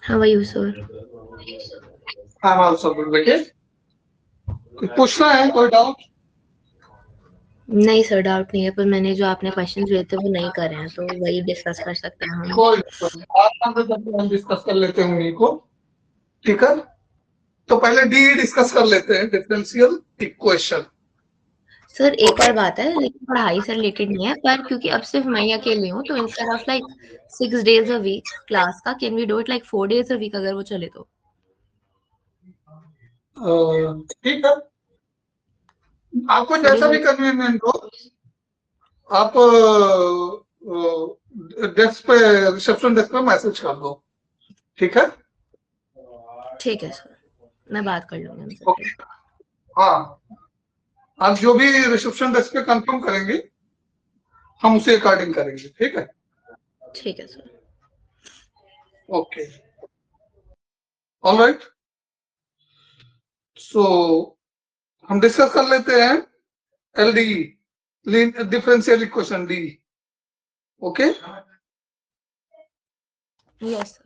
How are you, sir? I am also good बेटे। पूछना है कोई डाउट? नहीं सर, डाउट नहीं है, पर मैंने जो आपने क्वेश्चंस दिए थे वो नहीं करे हैं, तो वही डिस्कस कर सकते हैं हम। कोई आज हम डिस्कस कर लेते हैं उन्हीं को। ठीक है, तो पहले डी डिस्कस कर लेते हैं, डिफरेंशियल इक्वेशन। सर एक ओके, और बात है, लेकिन पढ़ाई से रिलेटेड नहीं है, पर क्योंकि अब सिर्फ मैं ही अकेली हूँ, तो instead of like 6 days a week class का, can we do it like 4 days a week अगर वो चले तो? ठीक है, आपको वुड यू जैसा भी हेल्प? कन्वीनियंट हो आप डेस्क पे, रिसेप्शन डेस्क पे मैसेज कर दो। ठीक है, ठीक है सर, मैं बात कर लूंगी उनसे ओके। फिर। हाँ, आप जो भी रिसेप्शन डेस्क पे कंफर्म करेंगे हम उसी अकॉर्डिंग करेंगे। ठीक है, ठीक है सर। Okay, alright. सो हम डिस्कस कर लेते हैं LDE, differential equation D. Okay, yes sir.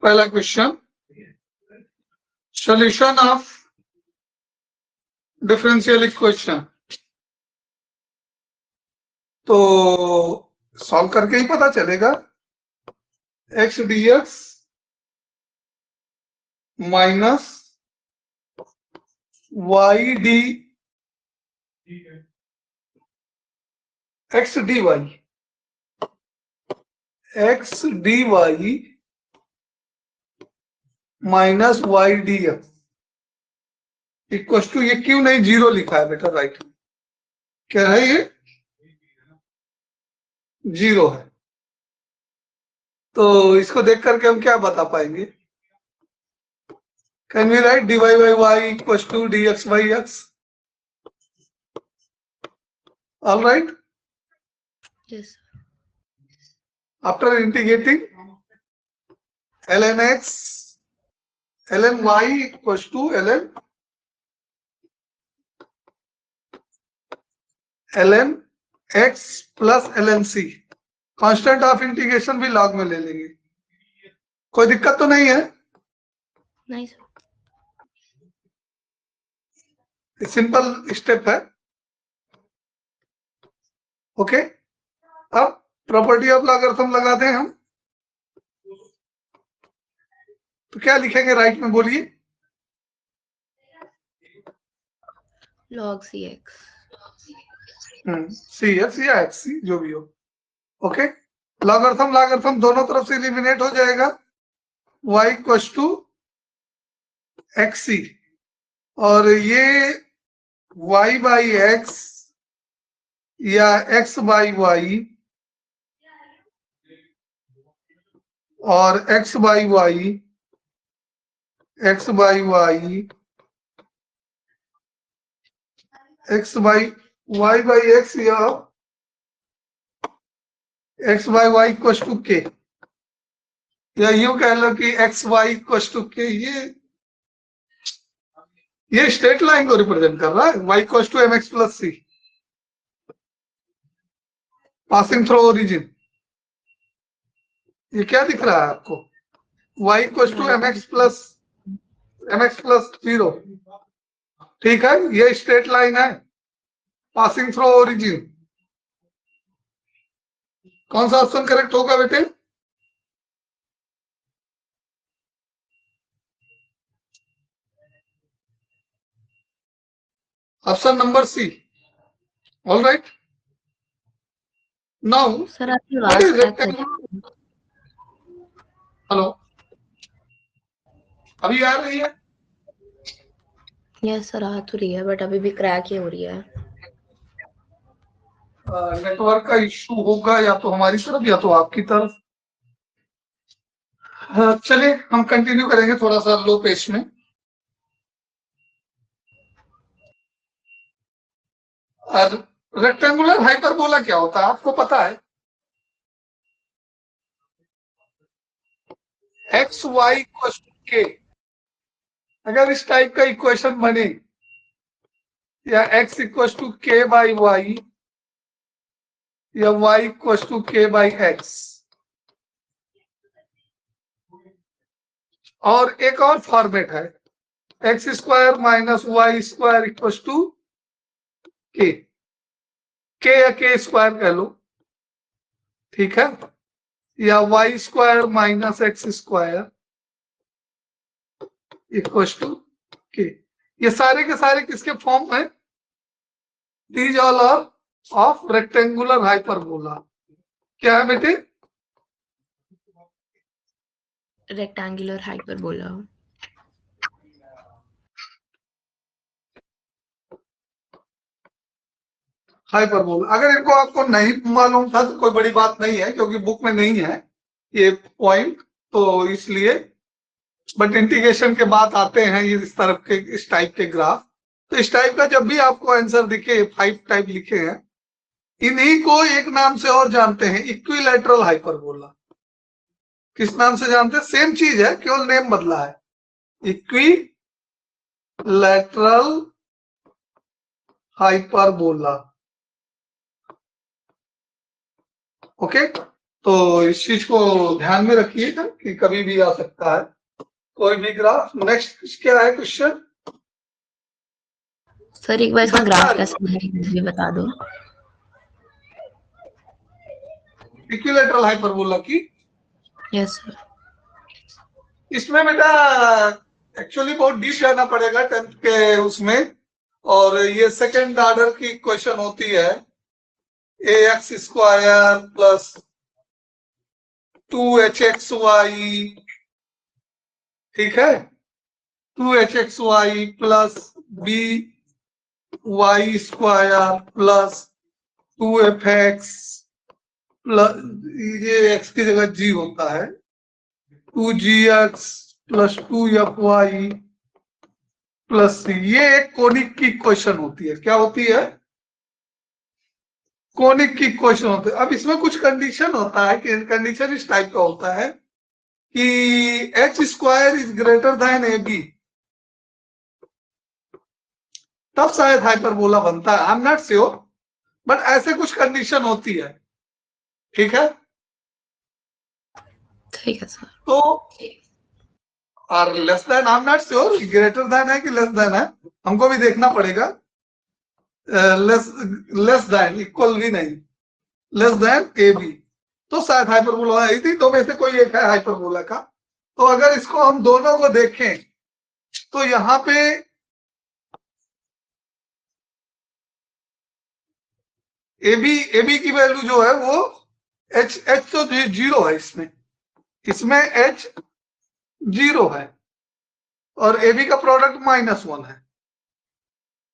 पहला question, solution of differential equation. तो सॉल्व करके ही पता चलेगा। X D x minus Y D X D Y, x D Y minus Y D X equal to, ये क्यों नहीं zero लिखा है बेटा राइट में? क्या है ये? जीरो है। तो इसको देख करके हम क्या बता पाएंगे? Can we write d y by y equal to d x by x? All right, yes after integrating ln x ln y equal to ln x प्लस ln c। Constant of integration भी log में ले लेंगे, कोई दिक्कत तो नहीं है? नहीं सर। सिंपल स्टेप है। ओके, अब प्रॉपर्टी ऑफ लॉगरिथम लगाते हैं हम। तो क्या लिखेंगे राइट में, बोलिए? Log c x. C x या एक्स सी जो भी हो। ओके, लॉगरिथम लॉगरिथम दोनों तरफ से एलिमिनेट हो जाएगा, y equal to x c, और ये y बाई एक्स या x बाई वाई और x by y, x by y, x by y by x या x by y equal to k, या यूं कह लो कि x Y equal to k. ये स्ट्रेट लाइन को रिप्रेजेंट कर रहा है, y equal to m x plus c passing through origin. ये क्या दिख रहा है आपको? y equal to m x plus zero. ठीक है, ये स्ट्रेट लाइन है पासिंग थ्रू ओरिजिन। कौन सा ऑप्शन करेक्ट होगा बेटे? Option number c. All right, now sir आपकी व्हाट आवाज इज क्रैक कर रेक्टेंगुलर? रही है। हेलो, अभी आ रही है? यस सर, आ तो रही है, बट अभी भी क्रैक ही हो रही है। नेटवर्क का इशू होगा, या तो हमारी तरफ या तो आपकी तरफ। चलिए हम कंटिन्यू करेंगे थोड़ा सा लो पेस में। और रेक्टेंगुलर हाइपरबोला क्या होता है आपको पता है? एक्स वाई इक्वल टू के, अगर इस टाइप का इक्वेशन बने या x equal to k by y या y equal to k by x, और एक और फॉर्मेट है x square minus y square equal to k, या के स्क्वायर कह लो, ठीक है, या y square minus x square equal to k. ये सारे के सारे किसके फॉर्म है? These all are of rectangular hyperbola. क्या है बेटे? Rectangular hyperbola. हाइपरबोला। अगर इनको आपको नहीं मालूम था तो कोई बड़ी बात नहीं है, क्योंकि बुक में नहीं है ये पॉइंट, तो इसलिए, बट इंटीग्रेशन के बाद आते हैं ये इस तरफ के, इस टाइप के ग्राफ। तो इस टाइप का जब भी आपको आंसर दिखे, 5 टाइप लिखे हैं, इन्हीं को एक नाम से और जानते हैं, इक्विलैटरल हाइपरबोला। किस नाम से जानते हैं? सेम चीज है, केवल नेम बदला है, इक्विलैटरल हाइपरबोला। ओके, तो इस चीज को ध्यान में रखिएगा कि कभी भी आ सकता है कोई भी ग्राफ। नेक्स्ट क्या है क्वेश्चन? सर एक बार इसका ग्राफ कैसे बनाएंगे ये बता दो। इक्विलैटरल हाइपरबोला की? Yes sir. इसमें बेटा एक्चुअली बहुत डीप जाना पड़ेगा 10th के उसमें, और ये सेकेंड ऑर्डर की क्वेश्चन होती है। ए एक्स स्क्वायर प्लस 2hxy, ठीक है, 2hxy plus b y square plus 2fx plus, ये x की जगह g होता है, 2gx plus 2fy plus c। ये एक कोनिक की क्वेश्चन होती है। क्या होती है? कोनिक की क्वेश्चन होती है। अब इसमें कुछ कंडीशन होता है कि कंडीशन इस टाइप का होता है कि h square is greater than a b, तब शायद हाइपरबोला बनता है। I am not sure, but ऐसे कुछ कंडीशन होती है, ठीक है। ठीक है सर। तो और less than, I am not sure greater than है कि लेस देन है, हमको भी देखना पड़ेगा। लेस देन, इक्वल भी नहीं, लेस देन ए बी, तो शायद हाइपरबोला है। थी दो में से कोई एक है हाइपरबोला का। तो अगर इसको हम दोनों को देखें तो यहाँ पे ए बी की वैल्यू जो है वो एच तो 0 है, इसमें एच 0 है, और ए बी का प्रोडक्ट -1 है,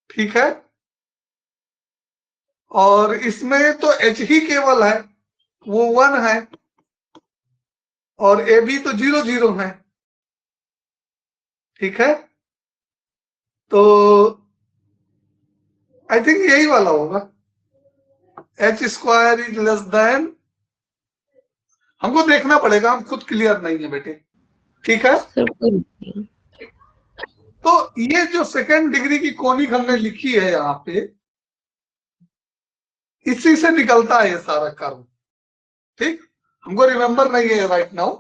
ठीक है। और इसमें तो एच ही केवल है, वो 1 है, और ए बी तो 0 है, ठीक है। तो आई थिंक यही वाला होगा, H square is less than, हमको देखना पड़ेगा, हम खुद क्लियर नहीं है बेटे, ठीक है। तो ये जो सेकेंड डिग्री की कोनिक हमने लिखी है यहाँ पे, इसी से निकलता है ये सारा कर्व, ठीक। हमको रिमेंबर नहीं है राइट नाउ,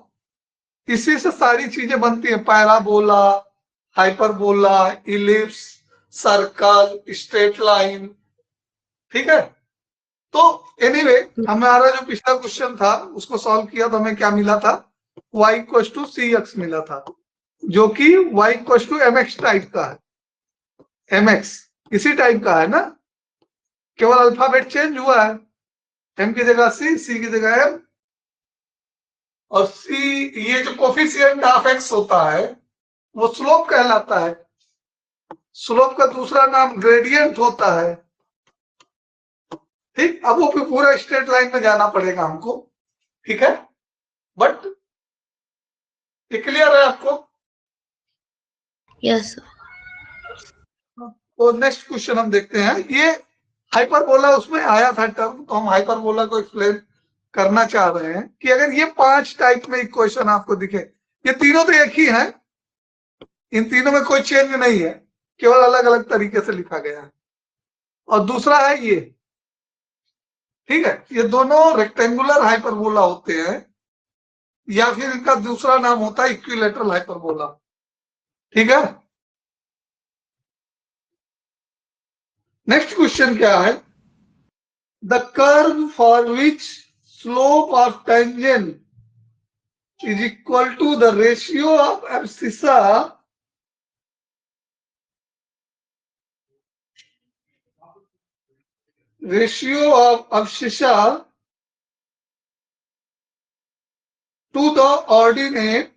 इसी से सारी चीजें बनती है, parabola, hyperbola, ellipse, circle, straight line, ठीक है। तो एनीवे हमारा जो पिछला क्वेश्चन था उसको सॉल्व किया तो हमें क्या मिला था? y इक्वल टू cx मिला था, जो कि y इक्वल टू mx टाइप का है। mx इसी टाइप का है ना, केवल अल्फाबेट चेंज हुआ है, m की जगह c, c की जगह m, और c, ये जो कोफिशिएंट ऑफ x होता है वो स्लोप कहलाता है। स्लोप का दूसरा नाम ग्रेडियंट होता है, ठीक। अब वो पूरा स्ट्रेट लाइन में जाना पड़ेगा हमको, ठीक है। बट ये क्लियर है आपको? यस। तो नेक्स्ट क्वेश्चन हम देखते हैं। ये हाइपरबोला उसमें आया था टर्म, तो हम हाइपरबोला को एक्सप्लेन करना चाह रहे हैं कि अगर ये 5 टाइप में इक्वेशन आपको दिखे, ये तीनों तो एक ही है, इन तीनों में कोई चेंज नहीं है, केवल अलग अलग तरीके से लिखा गया है। और दूसरा है ये, ठीक है, ये दोनों रेक्टेंगुलर हाइपरबोला होते हैं, या फिर इनका दूसरा नाम होता है इक्विलेटरल हाइपरबोला, ठीक है। नेक्स्ट क्वेश्चन क्या है, the curve for which slope of tangent is equal to the ratio of abscissa to the ordinate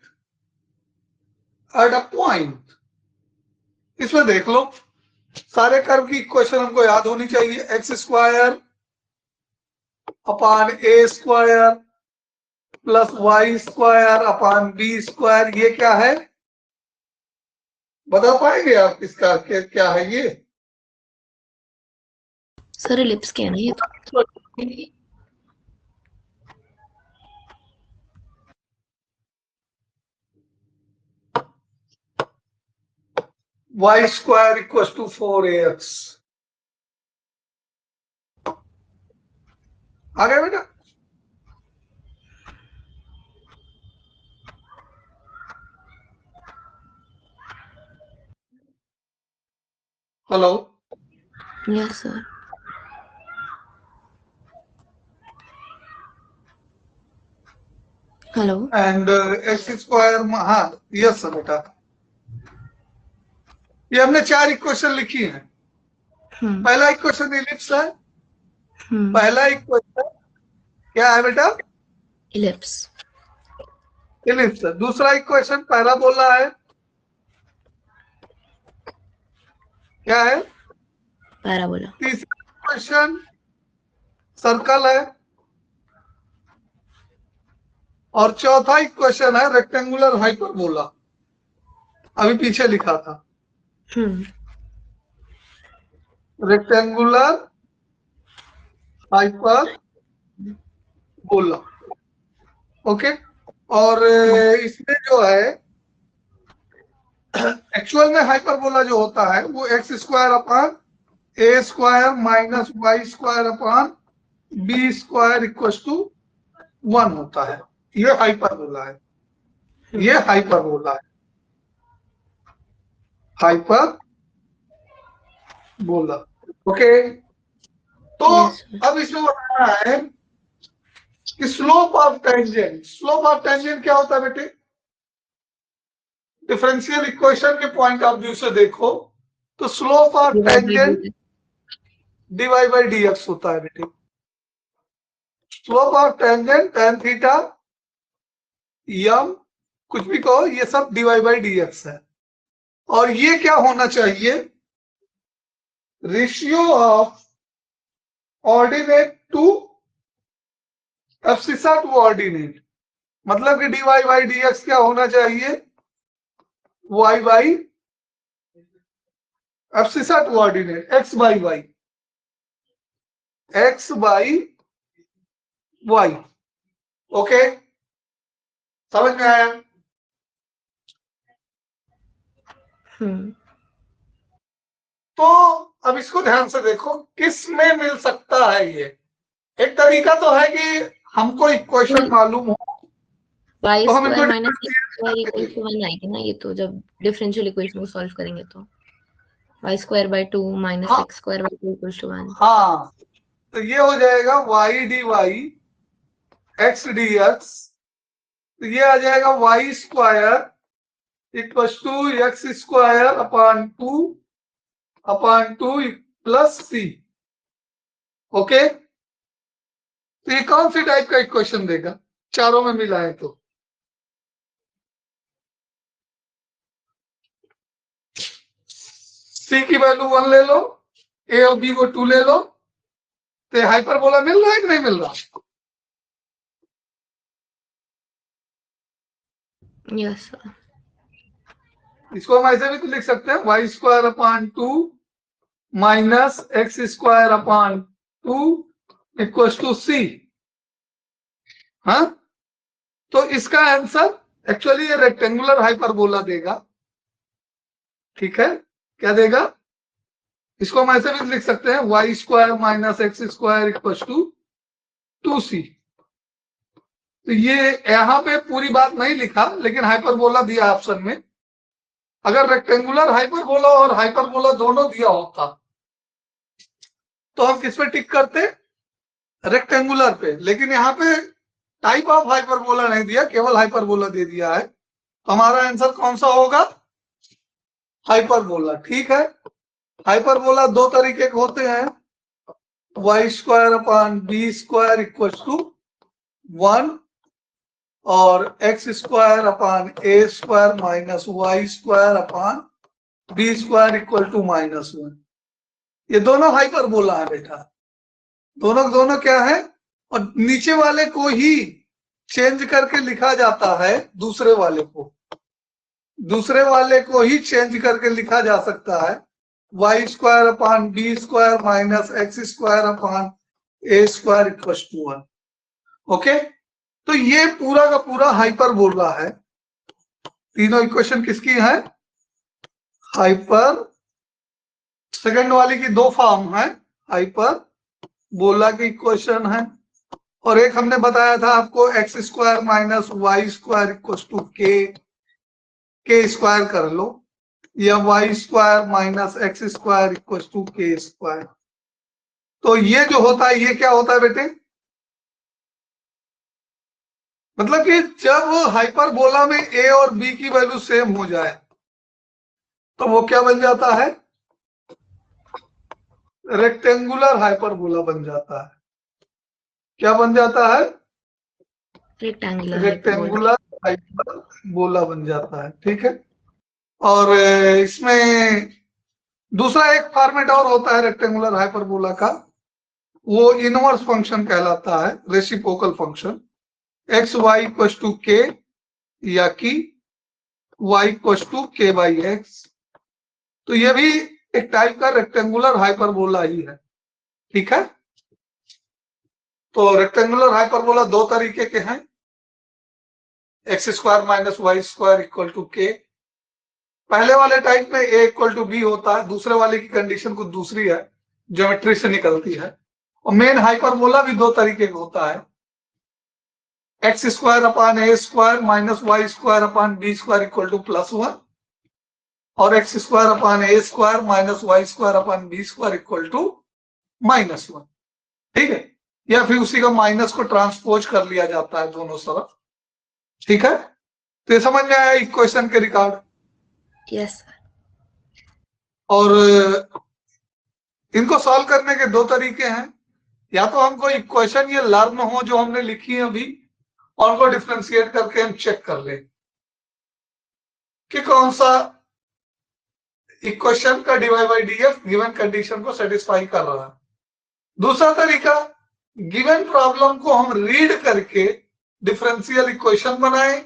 at a point। इसमें देख लो, सारे कर्व की इक्वेशन हमको याद होनी चाहिए, एक्स स्क्वायर अपान ए square plus Y square upon B square, ये क्या है बता पाएंगे आप इसका क्या है ये? सर इलिप्स क्या है ना ये तो। y square equals to 4ax। आ गया बेटा? Hello, yes sir. Hello, and x square, हाँ यस सर बेटा, ये हमने 4 इक्वेशन लिखी है। पहला इक्वेशन इलिप्स है, पहला इक्वेशन क्या है बेटा? इलिप्स। इलिप्स। दूसरा इक्वेशन पहला बोल रहा है क्या है? पैराबोला। तीसरा इक्वेशन सर्कल है, और चौथा इक्वेशन है रेक्टेंगुलर हाइपरबोला, अभी पीछे लिखा था रेक्टेंगुलर हाइपरबोला, ओके। और इसमें जो है एक्चुअल में हाइपरबोला जो होता है वो x square upon A square minus y square upon B square equal to 1 होता है, ये हाइपरबोला है, ये हाइपरबोला है, हाइपरबोला, ओके। तो अब इसमें बताना है कि slope of tangent, slope of tangent क्या होता है बेटे? डिफरेंशियल इक्वेशन के पॉइंट ऑफ व्यू से देखो तो slope of tangent dy by dx होता है बेटे। Slope of tangent tan theta यम कुछ भी कहो, ये सब dy बाई dx है। और ये क्या होना चाहिए? Ratio of ordinate to abscissa to ordinate, मतलब कि dy बाई dx क्या होना चाहिए? y by abscissa to ordinate, x by y, x by y, okay, समझ में आया? तो अब इसको ध्यान से देखो, किस में मिल सकता है ये? एक तरीका तो है कि हमको इक्वेशन मालूम हो वाई तो हम स्क्वायर इनको minus x square equal to 1 आएगी ना, ये तो जब डिफरेंशियल इक्वेशन को सॉल्व करेंगे तो y square by 2 minus x square by 2 equal to 1। हाँ, तो ये हो जाएगा y d Y x D x, तो ये आ जाएगा y square equal to x square upon two plus c, okay. तो ये कौन सी टाइप का इक्वेशन देगा? चारों में मिला है तो सी की वैल्यू 1 ले लो, ए और बी को 2 ले लो, तो हाइपरबोला मिल रहा है कि नहीं मिल रहा? Yes sir. इसको हम ऐसे भी तो लिख सकते हैं, Y square upon 2 minus x square upon 2 equal to C. हाँ, तो इसका आंसर एक्चुअली ये रेक्टेंगुलर हाइपरबोला देगा। ठीक है, क्या देगा? इसको हम ऐसे भी लिख सकते हैं, Y square minus x square equal to 2c। तो ये यहां पे पूरी बात नहीं लिखा, लेकिन हाइपरबोला दिया ऑप्शन में। अगर रेक्टेंगुलर हाइपरबोला और हाइपरबोला दोनों दिया होता तो हम किस पे टिक करते? रेक्टेंगुलर पे। लेकिन यहाँ पे टाइप ऑफ हाइपरबोला नहीं दिया, केवल हाइपरबोला दे दिया है। तो हमारा आंसर कौन सा होगा? हाइपरबोला। ठीक है, हाइपरबोला दो तरीके के होते हैं, Y square upon b square equal to 1 और x square upon a square minus y square upon b square equal to -1। ये दोनों हाइपरबोला है बेटा, दोनों दोनों क्या है? और नीचे वाले को ही चेंज करके लिखा जाता है, दूसरे वाले को ही चेंज करके लिखा जा सकता है, y square upon b square minus x square upon a square equal to 1। Okay, तो ये पूरा का पूरा हाइपरबोला है। तीनों इक्वेशन किसकी है? हाइपर। सेकंड वाली की दो फॉर्म है, हाइपरबोला की इक्वेशन है, और एक हमने बताया था आपको x square minus y square equal to k square कर लो, या y square minus x square equal to k square. तो ये जो होता है, ये क्या होता है बेटे? मतलब कि जब हाइपरबोला में ए और बी की वैल्यू सेम हो जाए तो वो क्या बन जाता है? रेक्टेंगुलर हाइपरबोला बन जाता है। क्या बन जाता है? रेक्टेंगुलर हाइपरबोला बन जाता है। ठीक है, और इसमें दूसरा एक फॉर्मेट और होता है रेक्टेंगुलर हाइपरबोला का, वो इनवर्स फंक्शन कहलाता है, reciprocal function, x y equal to k, या कि y equal to k by x. तो ये भी एक टाइप का रेक्टेंगुलर हाइपरबोला ही है। ठीक है, तो रेक्टेंगुलर हाइपरबोला दो तरीके के हैं, x square minus y square equal to k. पहले वाले टाइप में ए इक्वल टू बी होता है, दूसरे वाले की कंडीशन कुछ दूसरी है, ज्योमेट्री से निकलती है। और मेन हाइपरबोला भी दो तरीके का होता है, x square upon a square minus y square upon b square equal to +1, और x square upon a square minus y square upon b square equal to -1। ठीक है, या फिर उसी का माइनस को ट्रांसपोज कर लिया जाता है दोनों तरफ। ठीक है, तो ये समझ में आया इक्वेशन के रिकॉर्ड? यस। और इनको सॉल्व करने के दो तरीके हैं, या तो हमको इक्वेशन ये लर्न हो जो हमने लिखी है अभी, और उनको डिफरेंशिएट करके हम चेक कर लें कि कौन सा इक्वेशन का dy by dx given condition को सेटिस्फाई कर रहा है। दूसरा तरीका, गिवन प्रॉब्लम को हम रीड करके डिफरेंशियल इक्वेशन बनाएं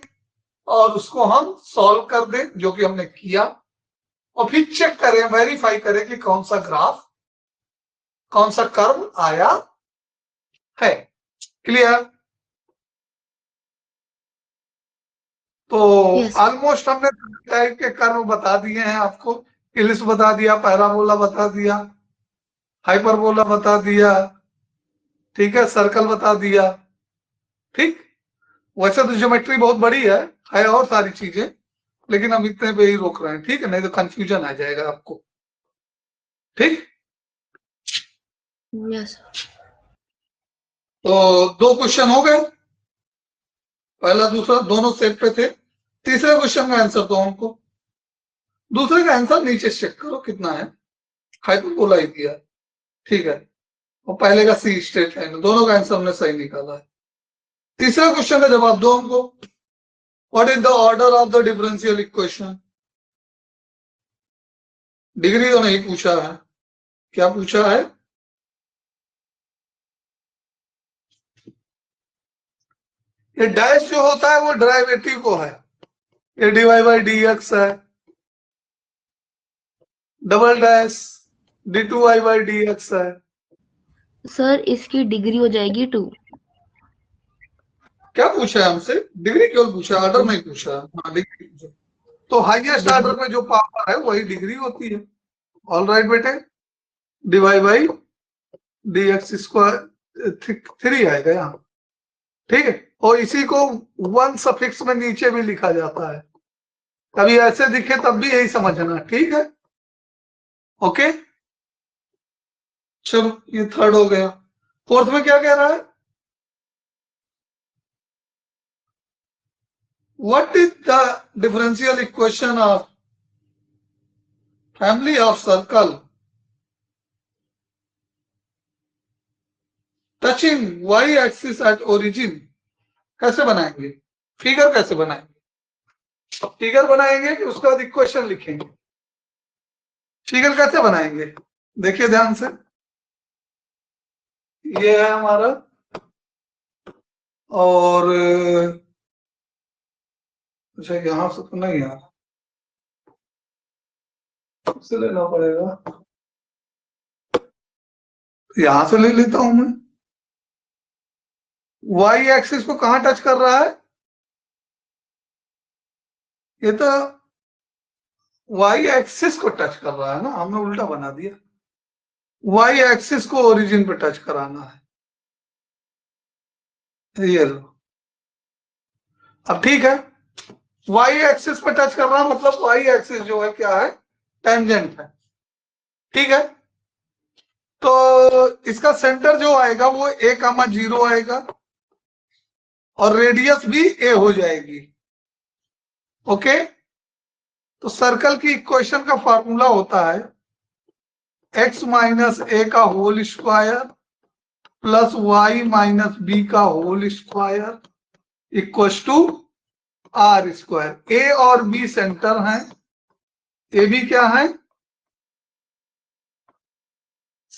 और उसको हम सॉल्व कर दें, जो कि हमने किया, और फिर चेक करें, वेरीफाई करें कि कौन सा ग्राफ, कौन सा कर्व आया है। क्लियर? तो ऑलमोस्ट हमने टाइप के कर्व बता दिए हैं आपको, इलिप्स बता दिया, पैराबोला बता दिया, हाइपरबोला बता दिया, ठीक है, सर्कल बता दिया। ठीक, वैसे तो ज्योमेट्री बहुत बड़ी है और सारी चीजें, लेकिन हम इतने पे ही रोक रहे हैं। ठीक है, नहीं तो कंफ्यूजन आ जाएगा आपको। ठीक, यस। तो दो क्वेश्चन हो गए, पहला दूसरा दोनों सेट पे थे। तीसरे क्वेश्चन का आंसर दो हमको, दूसरे का आंसर नीचे चेक करो कितना है, हाइपरबोला ही दिया। ठीक है, और पहले का सी स्ट्रेट लाइन, दोनों का आंसर हमने सही निकाला है। तीसरे क्वेश्चन का जवाब दो हमको, what is the order of the differential equation. Degree तो नहीं पूछा है, क्या पूछा है? ये डैश जो होता है वो डेरिवेटिव को है, ये dy बाई dx है, डबल डैश d2y/dx है। सर इसकी डिग्री हो जाएगी 2। क्या पूछा है हमसे? डिग्री केवल पूछा, ऑर्डर नहीं पूछा। हाँ डिग्री पूछा। तो हाईएस्ट ऑर्डर में जो पावर है वही डिग्री होती है। ऑल राइट बेटे, dy/dx², 3 आएगा यहाँ, ठीक है। और इसी को 1 सफिक्स में नीचे भी लिखा जाता है, कभी ऐसे दिखे तब भी यही समझना, ठीक है। ओके चलो, ये थर्ड हो गया। फोर्थ में क्या कह रहा है? What is the differential equation of family of circle touching y axis at origin? कैसे बनाएंगे? फिगर कैसे बनाएंगे? फिगर बनाएंगे कि उसके बाद इक्वेशन लिखेंगे? फिगर कैसे बनाएंगे? देखिए ध्यान से, ये है हमारा, और अच्छा यहां से तो नहीं यार, से लेना पड़ेगा, यहां से ले लेता हूं मैं। वाई एक्सिस को कहां टच कर रहा है? ये तो वाई एक्सिस को टच कर रहा है ना, हमने उल्टा बना दिया। वाई एक्सिस को ओरिजिन पे टच कराना है, ये लो। अब ठीक है, वाई एक्सिस पे टच कर रहा है, मतलब वाई एक्सिस जो है क्या है? टेंजेंट है, ठीक है। तो इसका सेंटर जो आएगा वो a,0 आएगा, और रेडियस भी a हो जाएगी। ओके, तो सर्कल की इक्वेशन का फॉर्मूला होता है x माइनस ए का whole square plus y minus B का whole square equal to r²। A और बी सेंटर हैं, ए भी क्या है?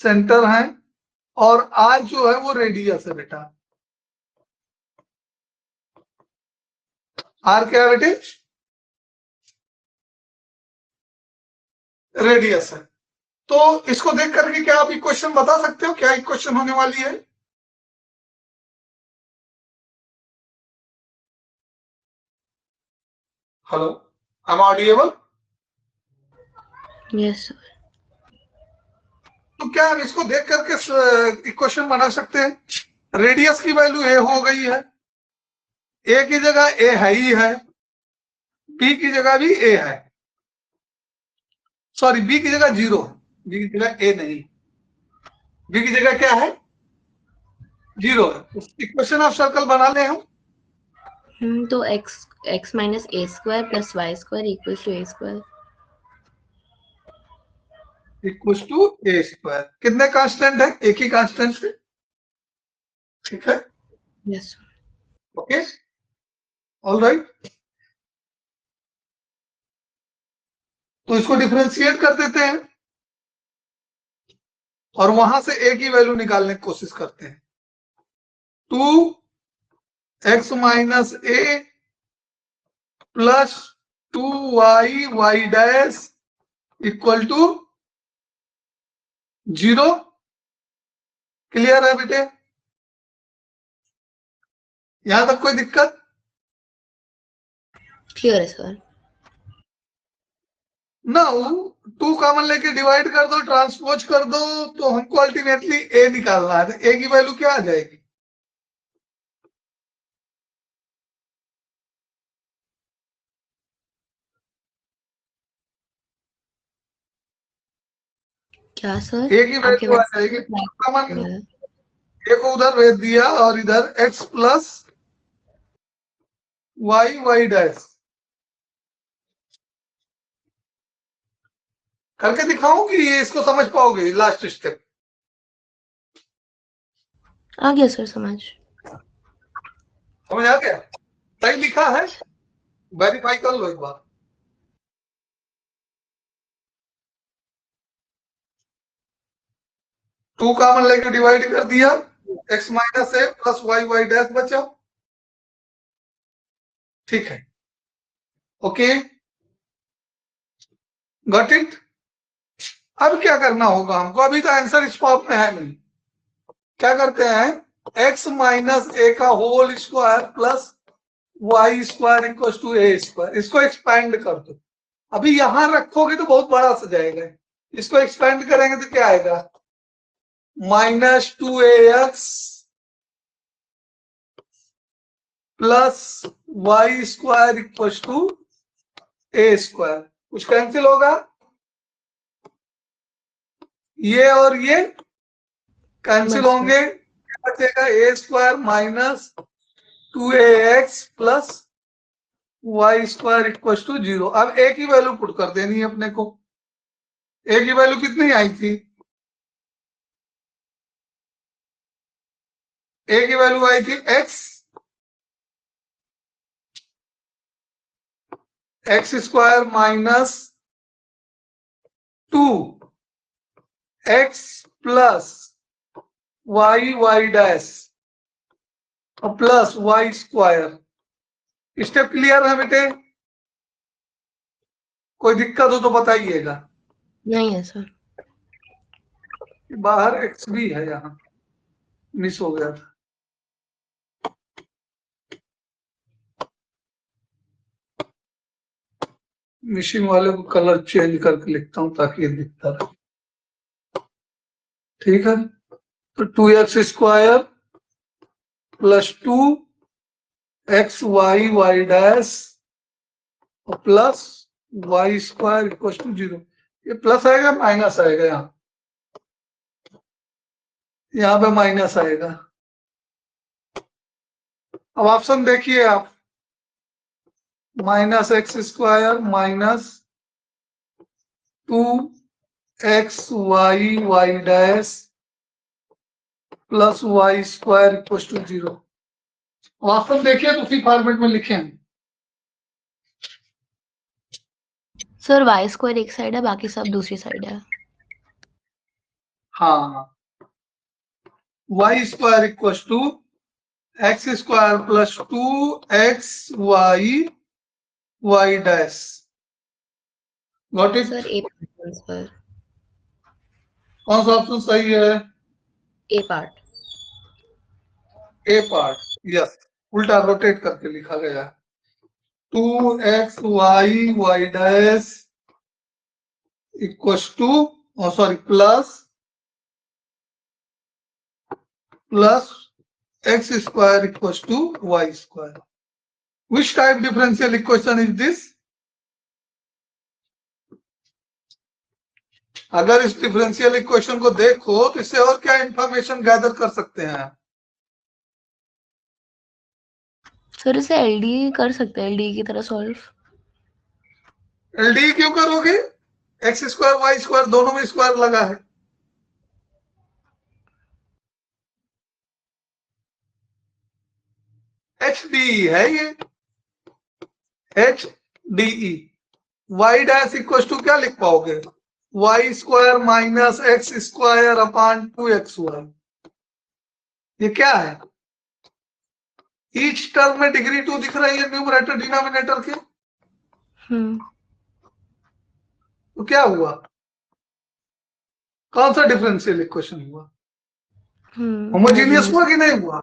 सेंटर है, और r जो है वो रेडियस है बेटा। r क्या है बेटे? रेडियस है। तो इसको देख करके क्या आप इक्वेशन बता सकते हो, क्या इक्वेशन होने वाली है? Hello, I am audible? Yes sir. तो क्या हम इसको देख करके इक्वेशन बना सकते हैं? रेडियस की वैल्यू ए हो गई है, ए की जगह ए है ही है, बी की जगह भी ए है, सॉरी बी की जगह 0 है, बी की जगह ए नहीं, बी की जगह क्या है? 0 है। इक्वेशन ऑफ सर्कल बना ले हम। तो x minus a² plus y² equals to a²। Equal to a²। कितने कांस्टेंट है? एक ही कांस्टेंट है, ठीक है। Yes okay, all right. तो इसको डिफरेंशिएट कर देते हैं, और वहां से a की वैल्यू निकालने की कोशिश करते हैं। 2x minus a plus 2y dash equal to 0। Clear है बेटे? यहां तक कोई दिक्कत? क्लियर है सर। ना, 2 कॉमन लेके डिवाइड कर दो, ट्रांसपोज कर दो, तो हमको अल्टीमेटली a निकालना है। तो a की वैल्यू क्या आ जाएगी? क्या सर? a की आपके वैल्यू आ पास जाएगी, कॉमन a को उधर भेज दिया, और इधर x प्लस y डैश करके दिखाऊं कि ये इसको समझ पाओगे? लास्ट स्टेप आ गया सर समझ। समझ आ गया? सही लिखा है? वेरीफाई कर लो एक बार। 2 कॉमन लेके डिवाइड कर दिया, x minus a plus y dash बचा, ठीक है। Okay, got it? अब क्या करना होगा हमको, अभी तो आंसर इस फॉर्म में है नहीं, क्या करते हैं x माइनस ए का whole square plus Y square equal to A square, इसको एक्सपैंड कर दो। अभी यहां रखोगे तो बहुत बड़ा सा जाएगा, इसको एक्सपैंड करेंगे तो क्या आएगा, -2ax plus Y square equal to A square, कुछ कैंसिल होगा, ये और ये कैंसिल होंगे, क्या बचेगा A square minus 2ax plus Y square equal to 0। अब ए की वैल्यू पुट कर देनी है अपने को, ए की वैल्यू कितनी आई थी, ए की वैल्यू आई थी X square minus 2x plus Y dash और plus Y square. Step clear है बेटे, कोई दिक्कत हो तो बताइएगा। नहीं है सर। बाहर एक्स भी है, यहाँ मिस हो गया था। मिशिंग वाले को कलर चेंज करके लिखता हूं ताकि ये दिखता रहे, ठीक है। तो 2x square plus 2x Y dash और plus Y square equal to 0। ये प्लस आएगा माइनस आएगा, यहाँ पे माइनस आएगा। अब ऑप्शन देखिए आप, -x square minus 2x Y dash plus Y square equal to 0। Option देखिए तो उसी फॉर्मेट में लिखे हैं। सर वाई स्क्वायर एक साइड है, बाकी सब दूसरी साइड है। हाँ, y square equal to x square plus 2x Y dash. Got it? Sir A part sir, कौन सा ऑप्शन सही है? A part. A part, yes, उल्टा रोटेट करके लिखा गया है। 2x Y dash equal to sorry plus x square equals to y square. Which type differential equation is this? अगर इस डिफरेंशियल इक्वेशन को देखो तो इससे और क्या इंफॉर्मेशन गैदर कर सकते हैं? सर इसे एलडी कर सकते हैं, एलडी की तरह सॉल्व। एलडी क्यों करोगे? एक्स स्क्वायर वाई स्क्वायर दोनों में स्क्वायर लगा है। एच डी है ये, H D E. Y dash equal to क्या लिख पाओगे? Y square minus x square upon 2xy। ये क्या है? ईच टर्म में डिग्री 2 दिख रही है न्यूमरेटर डिनोमिनेटर के। तो क्या हुआ? कौन सा डिफरेंशियल इक्वेशन हुआ? होमोजीनियस हुआ कि नहीं हुआ?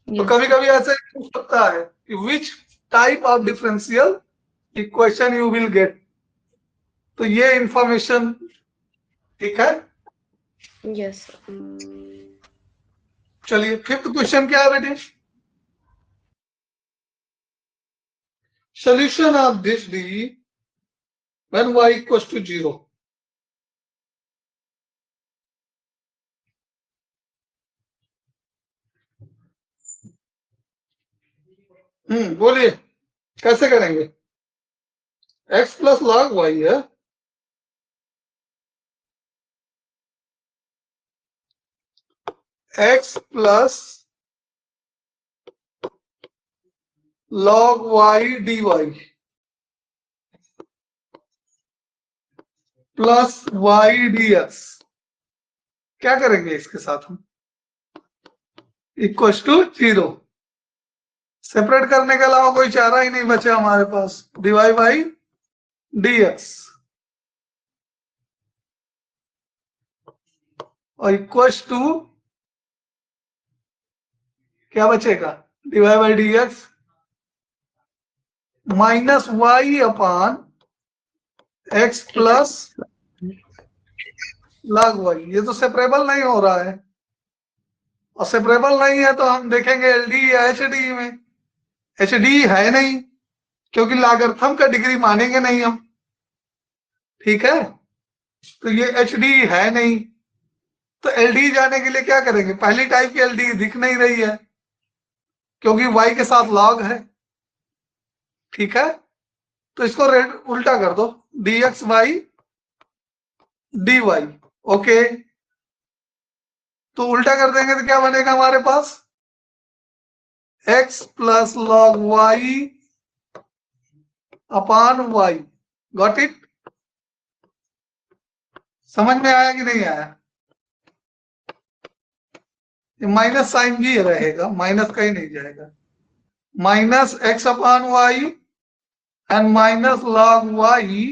तो कभी कभी ऐसा पूछ सकता है कि which type of differential equation you will get. तो ये इंफॉर्मेशन ठीक है। यस। चलिए फिफ्थ क्वेश्चन क्या है बेटे? Solution of this D when y equals to 0. बोलिए कैसे करेंगे? x प्लस लॉग y है, x plus log y dy plus y dx। क्या करेंगे इसके साथ हम? Equal to 0। सेपरेट करने के अलावा कोई चारा ही नहीं बचा हमारे पास। dy by dx। और इक्वल्स टू क्या बचेगा, divide by D x minus y upon x plus log y. ये तो सेपरेबल नहीं हो रहा है, और सेपरेबल नहीं है तो हम देखेंगे एलडी या एचडी में। एचडी है नहीं, क्योंकि लॉगरिथम का डिग्री मानेंगे नहीं हम, ठीक है। तो ये एचडी है नहीं, तो एलडी जाने के लिए क्या करेंगे, पहली टाइप की एलडी दिख नहीं रही है क्योंकि y के साथ log है, ठीक है। तो इसको उल्टा कर दो, dx बाई dy, ओके। तो उल्टा कर देंगे तो क्या बनेगा हमारे पास, x plus log y upon y। Got it? समझ में आया कि नहीं आया? माइनस साइन भी रहेगा, माइनस कहीं नहीं जाएगा, minus x upon y and minus log y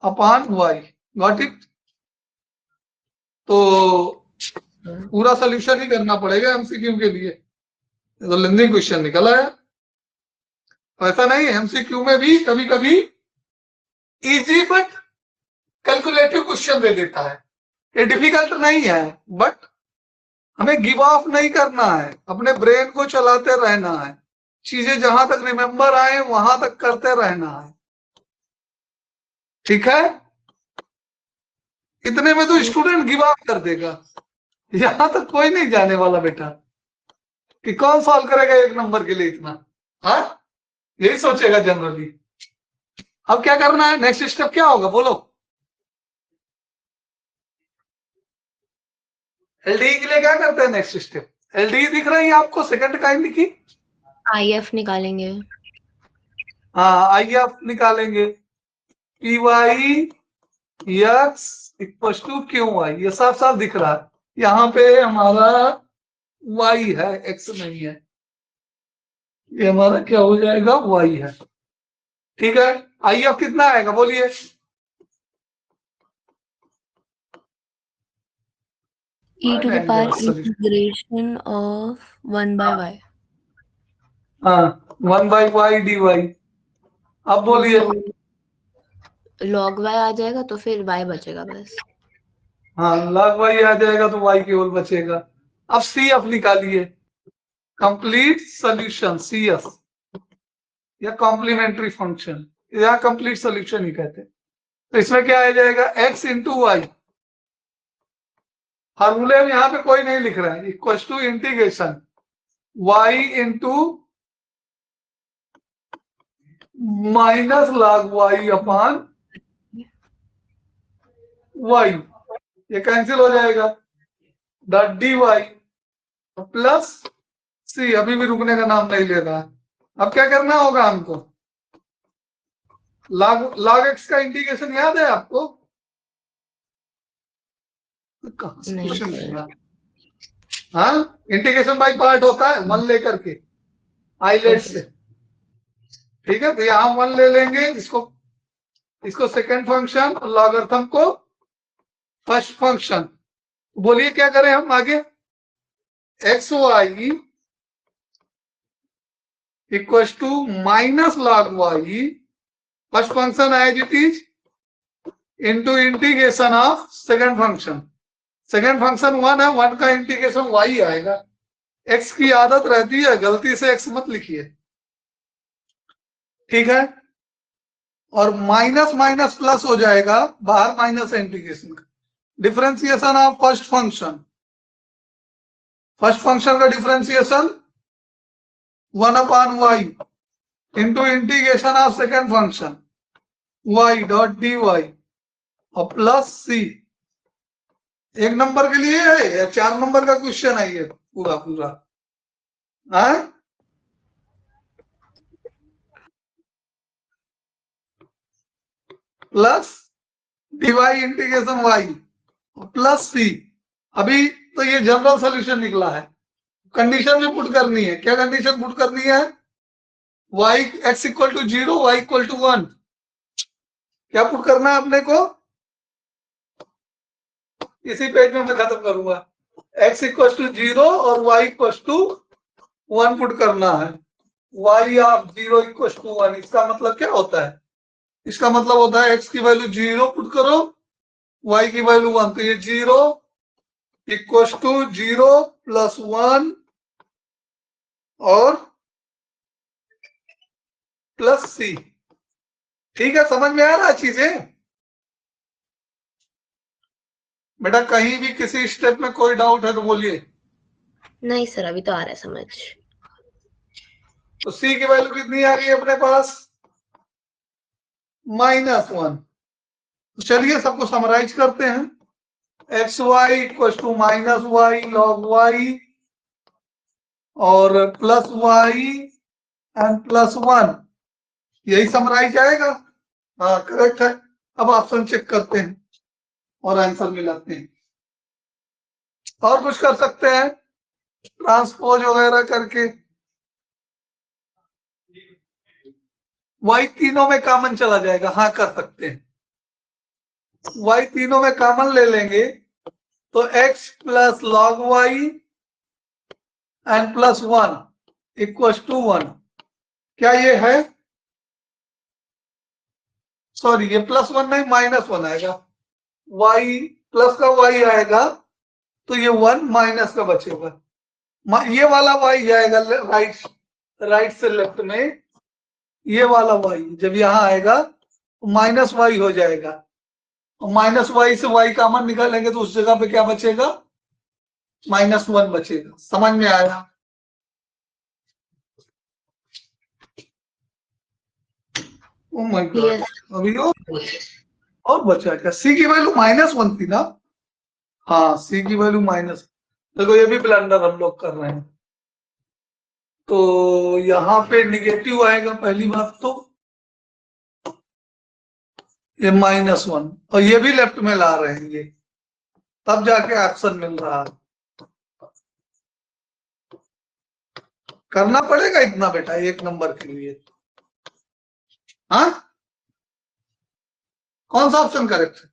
upon y। Got it? तो पूरा सोल्यूशन ही करना पड़ेगा एमसीक्यू के लिए, तो लेंदी क्वेश्चन निकल आया। ऐसा नहीं है, एमसीक्यू में भी कभी कभी इजी बट कैलकुलेटिव क्वेश्चन दे देता है। ये डिफिकल्ट नहीं है, बट हमें गिव ऑफ नहीं करना है, अपने ब्रेन को चलाते रहना है, चीजें जहां तक रिमेंबर आए वहां तक करते रहना है, ठीक है। इतने में तो स्टूडेंट गिव ऑफ कर देगा, यहां तक कोई नहीं जाने वाला बेटा कि कौन सॉल्व करेगा एक नंबर के लिए इतना, हाँ यही सोचेगा जनरली। अब क्या करना है, नेक्स्ट स्टेप क्या होगा बोलो। एलडी के लिए क्या करते हैं नेक्स्ट स्टेप, एलडी दिख रही है आपको, सेकंड काइंड लिखी, IF निकालेंगे। हाँ आईएफ निकालेंगे, P y x equal to Q y, ये साफ साफ दिख रहा है। यहाँ पे हमारा y है, x नहीं है, ये हमारा क्या हो जाएगा, y है, ठीक है। आईएफ कितना आएगा बोलिए, e to the power integration of 1 by y। हाँ 1 बाई वाई डी वाई। अब बोलिए, log y आ जाएगा तो फिर y बचेगा बस। हाँ log y आ जाएगा तो y केवल बचेगा। अब सी एफ निकालिए, कंप्लीट सोल्यूशन सी एफ या कॉम्प्लीमेंट्री फंक्शन, या कंप्लीट सोल्यूशन ही कहते हैं। तो इसमें क्या आ जाएगा, x इंटू वाई, फार्मूले में यहाँ पे कोई नहीं लिख रहा है, equal to integration y into minus log y upon y, ये कैंसिल हो जाएगा, डॉट डी वाई प्लस सी, अभी भी रुकने का नाम नहीं ले रहा है। अब क्या करना होगा हमको, log x का इंटीग्रेशन याद है आपको, कहां से क्वेश्चन लेगा, हाँ इंटीग्रेशन बाई पार्ट होता है, वन लेकर के आईलेट से, ठीक है। तो यहां वन ले लेंगे, इसको सेकंड फंक्शन और लॉगरिथम को फर्स्ट फंक्शन। बोलिए क्या करें हम आगे, x y equal to minus log y, first function as it is, into integration of second function. Second function one है, वन का इंटीग्रेशन वाई आएगा। एक्स की आदत रहती है गलती से एक्स मत लिखिए, ठीक है। और माइनस माइनस प्लस हो जाएगा, बाहर माइनस इंटीग्रेशन का, differentiation of first function, first function का differentiation 1 upon Y into integration of second function y dot D Y और प्लस सी। एक नंबर के लिए है या 4 नंबर का क्वेश्चन है ये पूरा पूरा, हाँ plus D Y integration y plus सी। अभी तो ये जनरल सॉल्यूशन निकला है, कंडीशन भी पुट करनी है। क्या कंडीशन पुट करनी है, y x equal to 0 y equal to 1, क्या पुट करना है अपने को, इसी पेज में मैं खत्म करूंगा। x इक्वल टू 0 और y इक्वल टू 1 पुट करना है। y ऑफ 0 इक्वल टू 1, इसका मतलब क्या होता है? इसका मतलब होता है x की वैल्यू 0 पुट करो, y की वैल्यू 1। तो ये 0 इक्वल टू 0 प्लस 1 और प्लस c। ठीक है, समझ में आ रहा है चीजें? बेटा कहीं भी किसी स्टेप में कोई डाउट है तो बोलिए। नहीं सर, अभी तो आ रहा है समझ। तो c की वैल्यू कितनी आ रही है अपने पास? -1। तो चलिए सबको समराइज करते हैं। X y equal to minus y log y और प्लस वाई एंड प्लस 1, यही समराइज आएगा। हाँ करेक्ट है। अब ऑप्शन चेक करते हैं और आंसर मिलाते हैं। और कुछ कर सकते हैं ट्रांसपोज वगैरह करके। वाई तीनों में कॉमन चला जाएगा, हाँ कर सकते हैं। वाई तीनों में कॉमन ले लेंगे तो x plus log y and plus 1 equal to 1। क्या ये है? सॉरी, ये +1 नहीं -1 आएगा। y प्लस का y आएगा तो ये 1 माइनस का बचेगा। ये वाला y जाएगा राइट से लेफ्ट में। ये वाला y जब यहां आएगा तो -y हो जाएगा। -y से y कॉमन निकालेंगे तो उस जगह पे क्या बचेगा? -1 बचेगा। समझ में आया? ओ माय गॉड, अभी और बचा क्या? c की वैल्यू -1 थी ना? हाँ, c की वैल्यू माइनस। देखो ये भी ब्लंडर हम लोग कर रहे हैं। तो यहाँ पे निगेटिव आएगा पहली बात तो, ये -1, और ये भी लेफ्ट में ला रहे हैं ये, तब जाके ऑप्शन मिल रहा है। करना पड़ेगा इतना बेटा एक नंबर के लिए। हाँ, कौन सा ऑप्शन करेक्ट है?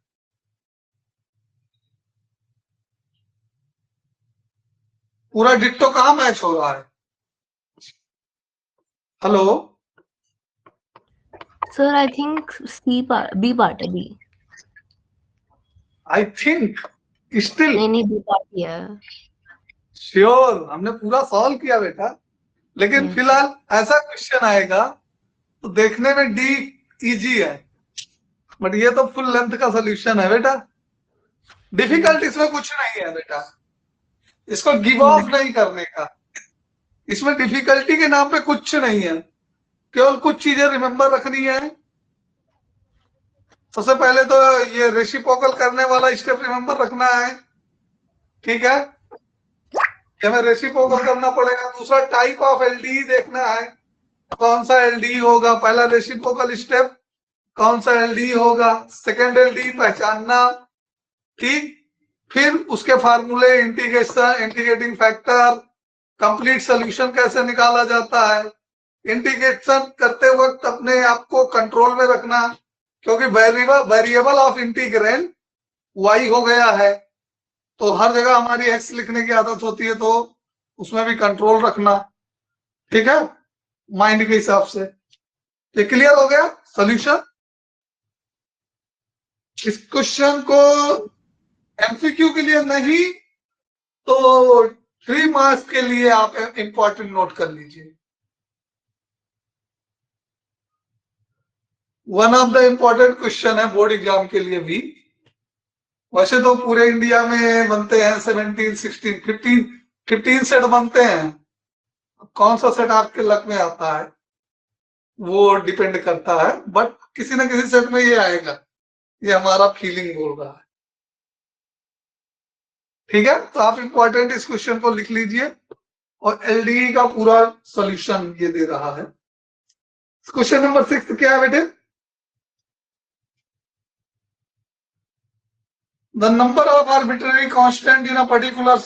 पूरा डिट्टो कहाँ मैच हो रहा है? Hello sir I think B part है, बी। आई थिंक स्टिल नहीं बी पार्ट ही है। श्योर, हमने पूरा सॉल्व किया बेटा, लेकिन फिलहाल ऐसा क्वेश्चन आएगा तो देखने में डी इजी है, बट ये तो फुल लेंथ का सोल्यूशन है बेटा। डिफिकल्ट इसमें कुछ नहीं है बेटा, इसको गिव ऑफ नहीं करने का। इसमें डिफिकल्टी के नाम पे कुछ नहीं है, केवल कुछ चीजें रिमेंबर रखनी है। सबसे पहले तो ये रेसिप्रोकल करने वाला स्टेप रिमेंबर रखना है, ठीक है? हमें रेसिप्रोकल करना पड़ेगा। दूसरा टाइप ऑफ एलडी देखना है, कौन सा एलडी होगा। पहला रेसिप्रोकल स्टेप, कौन सा एलडी होगा। सेकेंड एलडी पहचानना, ठीक। फिर उसके फार्मूले, integration, integrating factor, complete solution कैसे निकाला जाता है। इंटीग्रेशन करते वक्त अपने आप को कंट्रोल में रखना, क्योंकि वेरिएबल ऑफ इंटीग्रेंड y हो गया है, तो हर जगह हमारी x लिखने की आदत होती है, तो उसमें भी कंट्रोल रखना, ठीक है, माइंड के हिसाब से। ये क्लियर हो गया सोल्यूशन। इस क्वेश्चन को एमसीक्यू के लिए नहीं तो 3 मार्क्स के लिए आप इंपॉर्टेंट नोट कर लीजिए। One of the important question है बोर्ड एग्जाम के लिए भी। वैसे तो पूरे इंडिया में बनते हैं 17, 16, 15 सेट बनते हैं। कौन सा सेट आपके लक में आता है वो डिपेंड करता है, बट किसी ना किसी सेट में ये आएगा, ये हमारा फीलिंग बोल रहा है, ठीक है? तो आप इंपॉर्टेंट इस क्वेश्चन को लिख लीजिए, और एलडीई का पूरा सॉल्यूशन ये दे रहा है। क्वेश्चन नंबर 6 क्या है बेटे? The number of arbitrary constant in a particular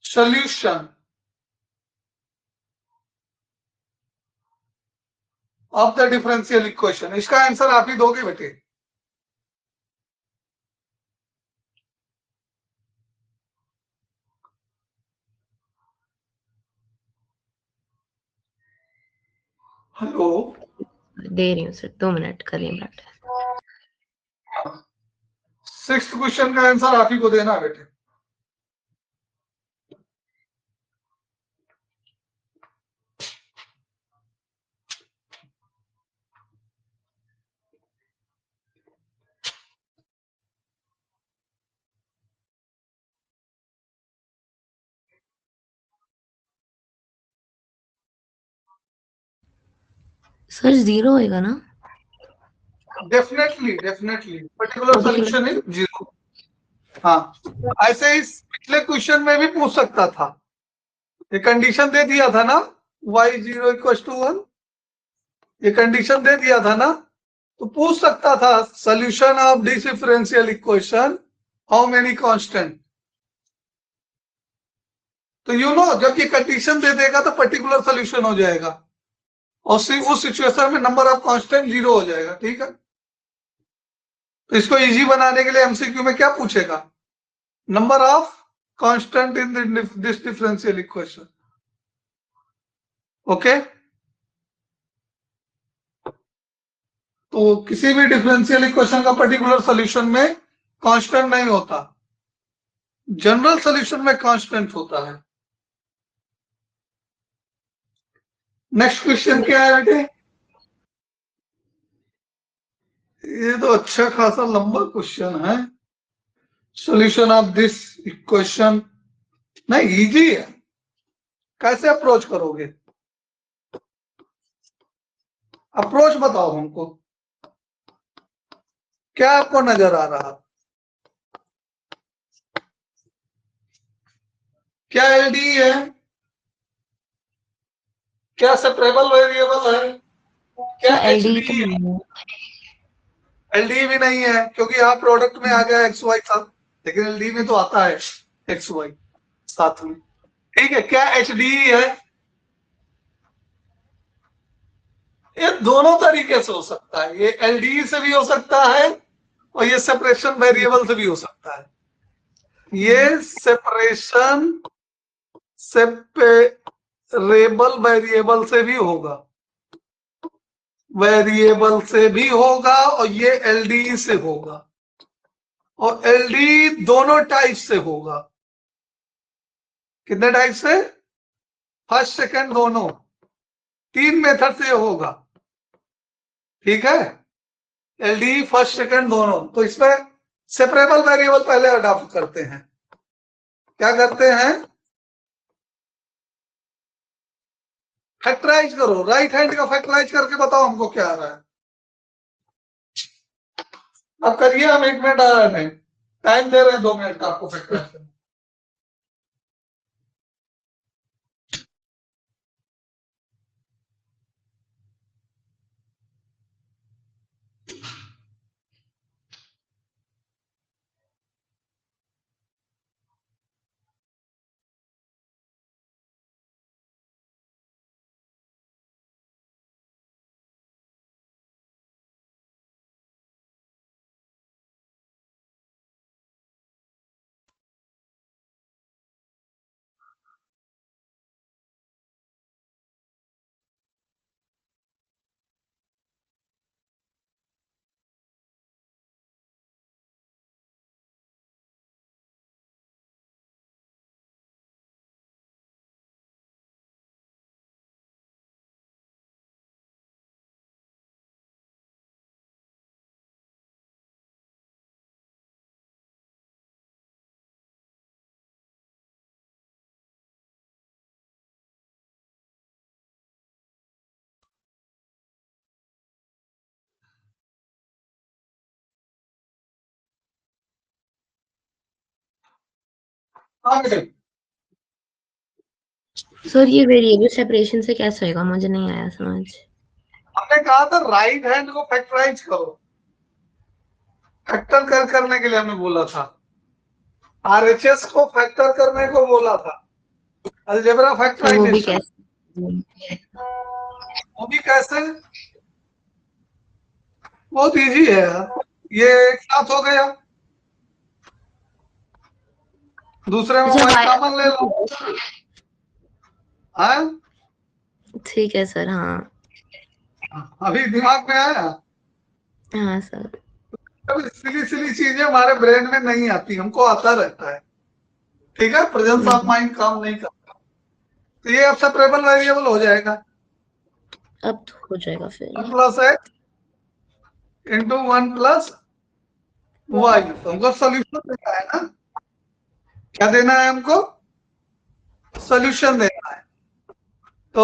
solution of the differential equation. इसका आंसर आप ही दोगे बेटे। हेलो, दे रही हूँ सर, 2 मिनट करिए बात। 6th क्वेश्चन का आंसर आप ही को देना है बेटे। सर 0 होएगा ना? Definitely particular solution is 0। हाँ, ऐसे ही पिछले क्वेश्चन में भी पूछ सकता था, ये कंडीशन दे दिया था ना, y0 = 1, ये कंडीशन दे दिया था ना, तो पूछ सकता था solution of this differential equation how many constant. तो जब ये कंडीशन दे देगा तो पर्टिकुलर सोल्यूशन हो जाएगा, और उस सिचुएशन में नंबर ऑफ कांस्टेंट 0 हो जाएगा। ठीक है, तो इसको इजी बनाने के लिए एमसीक्यू में क्या पूछेगा, number of constant in this differential equation. Okay, तो किसी भी डिफरेंशियल इक्वेशन का पर्टिकुलर सॉल्यूशन में कांस्टेंट नहीं होता, जनरल सॉल्यूशन में कांस्टेंट होता है। नेक्स्ट क्वेश्चन क्या है बेटे? ये तो अच्छा खासा लंबा क्वेश्चन है। सॉल्यूशन ऑफ दिस इक्वेशन नहीं, इजी है, कैसे अप्रोच करोगे? अप्रोच बताओ हमको, क्या आपको नजर आ रहा? क्या एलडी है? क्या सेपरेबल वेरिएबल है? क्या एलडी तो एचडी है? नहीं है। एलडी भी नहीं है, क्योंकि यहाँ प्रोडक्ट में आ गया एक्स वाई साथ, लेकिन एलडी में तो आता है एक्स वाई साथ में। ठीक है, क्या एचडी है? ये दोनों तरीके से हो सकता है, ये एलडी से भी हो सकता है और ये सेपरेशन वेरिएबल से भी हो सकता है। ये सेपरेशन सेपरेबल वेरिएबल से भी होगा, और ये एलडी से होगा, और एलडी दोनों टाइप से होगा। कितने टाइप से? फर्स्ट सेकंड दोनों, 3 मेथड से होगा। ठीक है, एलडी फर्स्ट सेकंड दोनों। तो इसमें सेपरेबल वेरिएबल पहले अडॉप्ट करते हैं। क्या करते हैं? फैक्टराइज करो, राइट हैंड का फैक्टराइज करके बताओ हमको क्या आ रहा है। अब करिए, हम 1 मिनट आ रहे हैं, टाइम दे रहे हैं 2 मिनट का आपको फैक्टराइज करने। हाँ बेटे, सर ये वेरिएबल सेपरेशन से कैसे होएगा, मुझे नहीं आया समझ। हमने कहा था राइट हैंड को फैक्टराइज करो, फैक्टर करने के लिए हमने बोला था। आरएचएस को फैक्टर करने को बोला था, अलजेब्रा सर वो भी फैक्टराइजेशन। कैसे? वो भी कैसे? बहुत इजी है यार, ये एक साथ हो गया, दूसरे में अच्छा y कॉमन ले लो। हाँ, ठीक है सर। हाँ अभी दिमाग में आया। हाँ सर। सिली सिली चीजें हमारे ब्रेन में नहीं आती, हमको आता रहता है। ठीक है, प्रेजेंस ऑफ माइंड काम नहीं करता, तो ये अब सेपरेबल वेरिएबल हो जाएगा। अब तो हो जाएगा फिर। 1 plus x into 1 plus y. तो हमको सोल्यूशन देना है ना, क्या देना है हमको, सोल्यूशन देना है। तो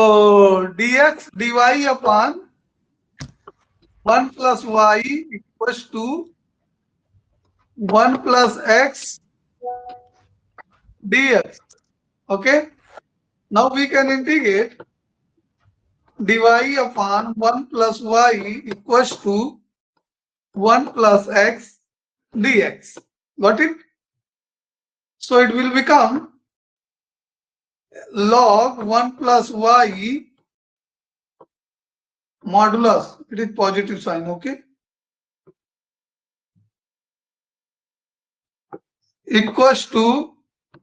dx dy upon 1 plus y equals to 1 plus x dx. Okay, now we can integrate dy upon 1 plus y equals to 1 plus x dx. Got it? So it will become log 1 plus y modulus, it is positive sign, okay, equals to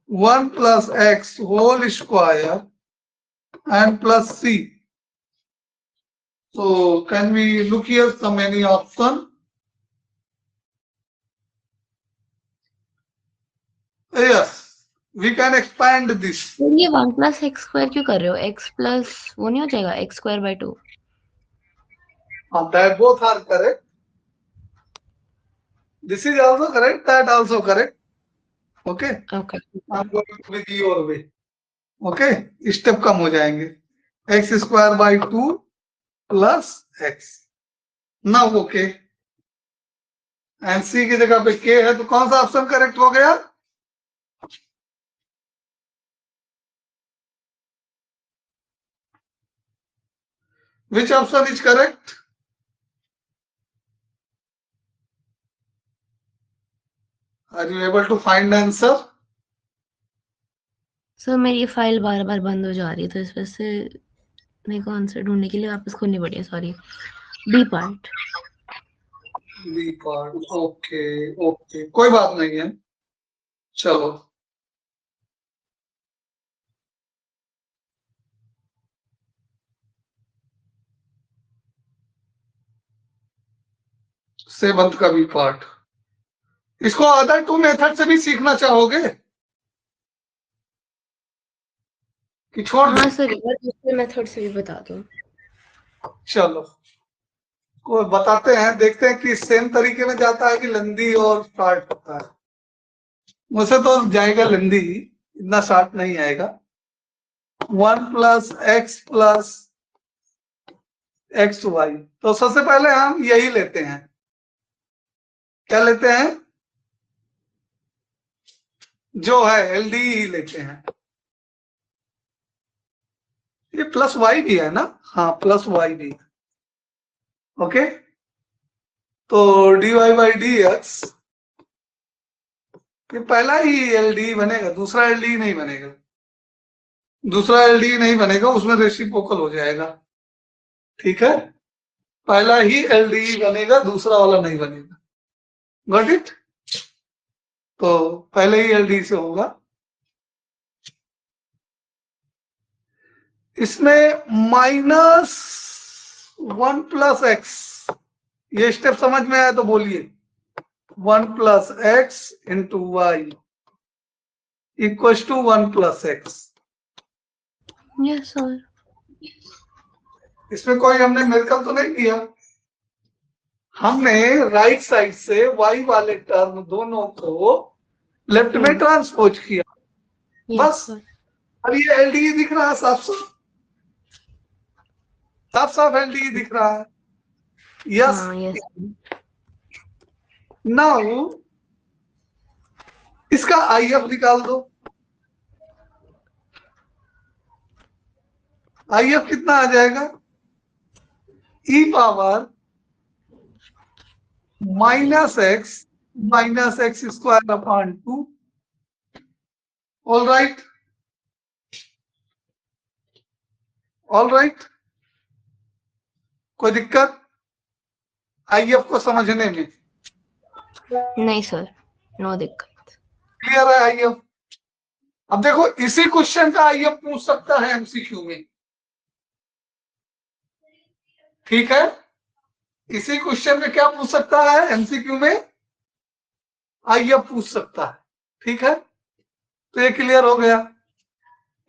1 plus x whole square and plus c. So can we look here some any option? Yes, we can expand this. तो ये 1 plus x square क्यों कर रहे हो? x plus वो नहीं हो जाएगा x square by 2? That both are correct. This is also correct, that also correct. Okay. Okay. I'm going with your way. Okay. Step कम हो जाएंगे. x square by 2 plus x. Now okay. And c की जगह पे k है, तो कौन सा ऑप्शन करेक्ट हो गया? Which option is correct? Are you able to find answer? Sir मेरी फाइल बार बार बंद हो जा रही है, तो इस वजह से मेरे को आंसर ढूंढने के लिए वापस खोलनी पड़ी है। Sorry. B part. B part, okay okay, कोई बात नहीं है, चलो। सेवंथ का बी पार्ट, इसको अदर 2 मेथड से भी सीखना चाहोगे कि छोड़ हाँ दो? सर, एक बार दूसरे मेथड से भी बता दो। चलो को बताते हैं, देखते हैं कि सेम तरीके में जाता है कि लेंदी और शॉर्ट होता है। मुझसे तो जाएगा लेंदी, इतना शॉर्ट नहीं आएगा। 1 प्लस एक्स वाई, तो सबसे पहले हम यही लेते हैं, क्या लेते हैं, जो है एलडी ही लेते हैं। ये प्लस वाई भी है ना, हाँ प्लस वाई भी है, ओके। तो d y by D x, ये पहला ही एलडी बनेगा, दूसरा एलडी नहीं बनेगा, दूसरा एलडी नहीं बनेगा, उसमें रेसिप्रोकल हो जाएगा। ठीक है, पहला ही एलडी बनेगा, दूसरा वाला नहीं बनेगा। Got it? तो पहले ही एलडी से होगा। इसमें -1 प्लस एक्स, ये स्टेप समझ में आया तो बोलिए। 1 plus x into y equal to 1 plus x. Yes sir. इसमें कोई हमने मिलकर तो नहीं किया, हमने राइट साइड से वाई वाले टर्म दोनों को लेफ्ट में ट्रांसपोज किया, बस। अब ये एलडी दिख रहा है, साफ साफ एलडी दिख रहा है। यस। नाउ इसका आईएफ निकाल दो। आईएफ कितना आ जाएगा? E power minus x square upon 2। All right, all right, कोई दिक्कत आईएफ को समझने में? नहीं सर, नो दिक्कत। क्लियर है आईएफ? अब देखो इसी क्वेश्चन का आईएफ पूछ सकता है एमसीक्यू में। ठीक है, इसी क्वेश्चन में क्या पूछ सकता है एमसीक्यू में, आइए पूछ सकता है। ठीक है, तो ये क्लियर हो गया,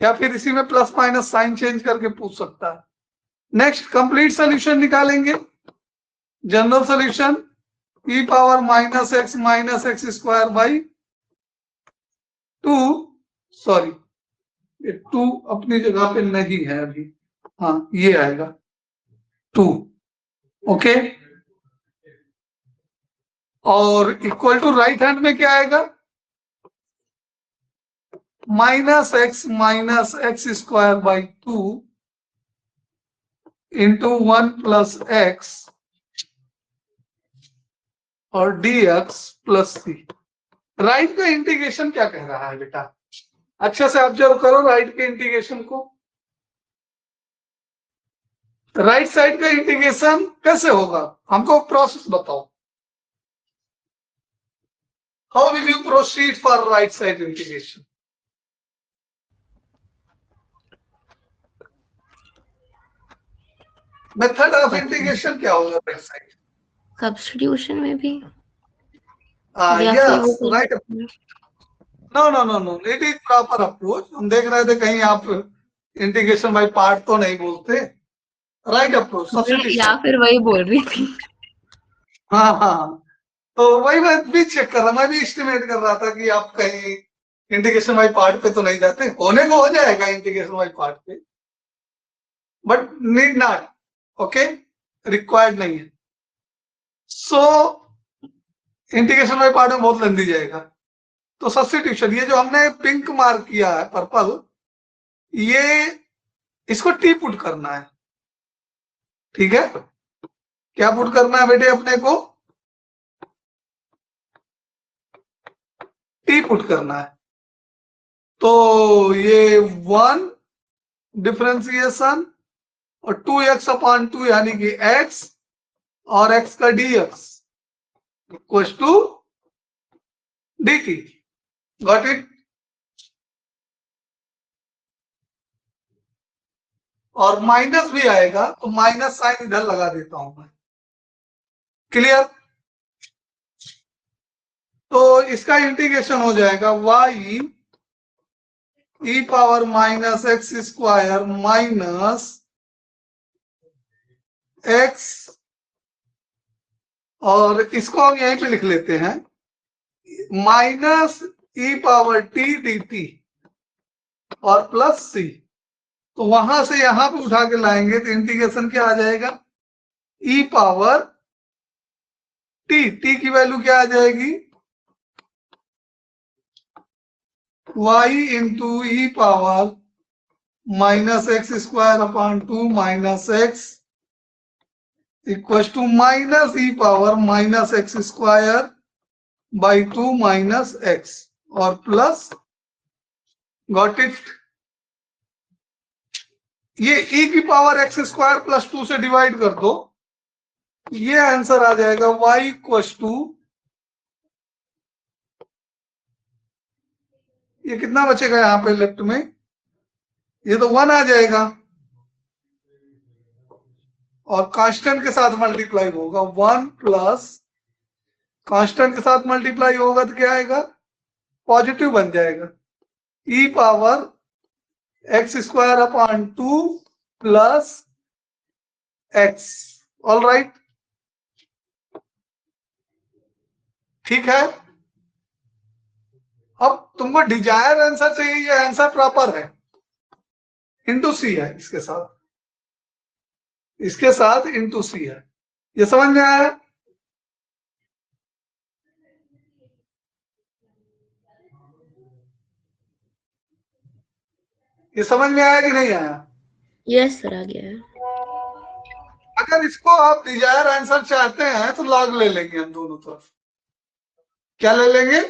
या फिर इसी में प्लस माइनस साइन चेंज करके पूछ सकता है। नेक्स्ट कंप्लीट सोल्यूशन निकालेंगे। General solution e power minus x square by 2, sorry ये 2 अपनी जगह पे नहीं है अभी, हाँ ये आएगा 2, ओके। और इक्वल टू राइट हैंड में क्या आएगा, minus x square by 2 into 1 plus x और dx प्लस सी। राइट का इंटीग्रेशन क्या कह रहा है बेटा, अच्छे से ऑब्जर्व करो राइट के इंटीग्रेशन को। राइट साइड का इंटीग्रेशन कैसे होगा, हमको प्रोसेस बताओ। How will you proceed for right side integration? Method of integration क्या होगा राइट साइड? सब्स्टिट्यूशन में भी yes right, no no no no, it is proper approach. हम देख रहे थे कहीं आप इंटीग्रेशन बाय पार्ट तो नहीं बोलते, राइट अप्रोच सब्स्टिट्यूशन, या फिर वही बोल रही थी। हाँ हाँ, तो वही मैं भी चेक कर रहा, मैं भी एस्टिमेट कर रहा था कि आप कहीं इंटीग्रेशन बाय पार्ट पे तो नहीं जाते। होने को हो जाएगा इंटीग्रेशन बाय पार्ट पे, but need not, okay, required नहीं है। सो इंटीग्रेशन बाय पार्ट में बहुत लंबी जाएगा। तो सब्स्टिट्यूशन, ये जो हमने पिंक मार्क किया है पर्पल, ये इसको टी पुट करना है। ठीक है, क्या पुट करना है बेटे अपने को, टी पुट करना है। तो ये 1 डिफरेंशिएशन और 2x अपॉन 2 यानी कि x और x का dx equal to dt, got it. और माइनस भी आएगा तो माइनस साइन इधर लगा देता हूं मैं, क्लियर। तो इसका इंटीग्रेशन हो जाएगा y e power minus x square minus x, और इसको हम यहीं पे लिख लेते हैं minus e power t dt और प्लस c। तो वहां से यहां पे उठा के लाएंगे तो इंटीग्रेशन क्या आ जाएगा, e पावर t की वैल्यू क्या आ जाएगी, y into e power minus x square upon 2 minus x equal to minus e power minus x square by 2 minus x और प्लस, गॉट इट। ये e की पावर एक्स स्क्वायर प्लस 2 से divide कर दो, ये आंसर आ जाएगा y equal to, ये कितना बचेगा यहां पे लेफ्ट में, ये तो 1 आ जाएगा और कांस्टेंट के साथ मल्टीप्लाई होगा, 1 प्लस कांस्टेंट के साथ मल्टीप्लाई होगा तो क्या आएगा, पॉजिटिव बन जाएगा, e power x square upon 2 plus x, all right, ठीक है। अब तुमको डिजायर आंसर चाहिए, ये आंसर प्रॉपर है, इंटू सी है इसके साथ इंटू सी है, ये समझ में आया। ये समझ में आया कि नहीं आया? यस सर, आ गया है। अगर इसको आप डिजायर आंसर चाहते हैं तो लॉग ले लेंगे हम दोनों तरफ, क्या ले लेंगे,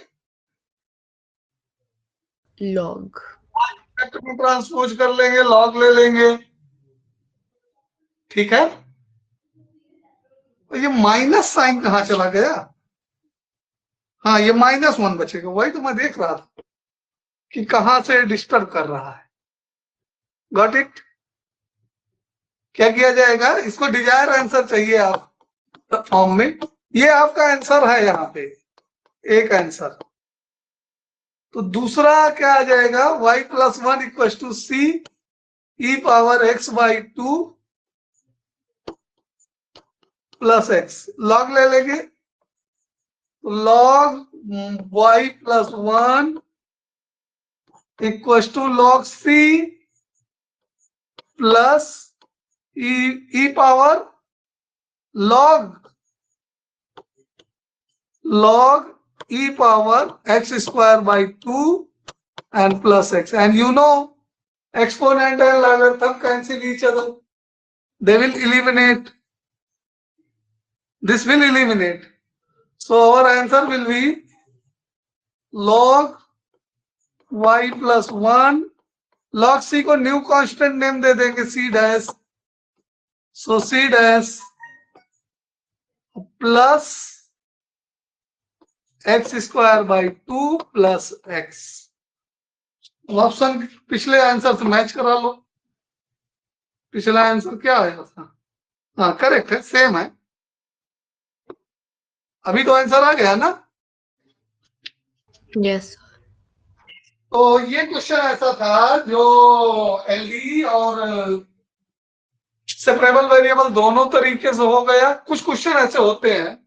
लॉग में ट्रांसपोज कर लेंगे, लॉग ले लेंगे, ठीक है। तो ये माइनस साइन कहां चला गया, हाँ ये -1 बचेगा, वही तो मैं देख रहा था कि कहां से डिस्टर्ब कर रहा है, गॉट इट। क्या किया जाएगा, इसको डिजायर आंसर चाहिए आप फॉर्म में, ये आपका आंसर है यहाँ पे एक आंसर। तो दूसरा क्या आ जाएगा, y plus 1 equal to c e power x by 2 plus x, log ले लेंगे, log y plus 1 equal to log c plus e power log e power x square by 2 and plus x, and you know exponent and logarithm cancel each other, they will eliminate, this will eliminate, so our answer will be log y plus 1, log c को new constant name दे देंगे c dash, so c dash plus x square by 2 plus x। Option पिछले answer से match करा लो, पिछला answer क्या आया था, हाँ करेक्ट है, सेम है, अभी तो आंसर आ गया ना। यस। तो ये क्वेश्चन ऐसा था जो एलडी और सेपरेबल वेरिएबल दोनों तरीके से हो गया। कुछ क्वेश्चन ऐसे होते हैं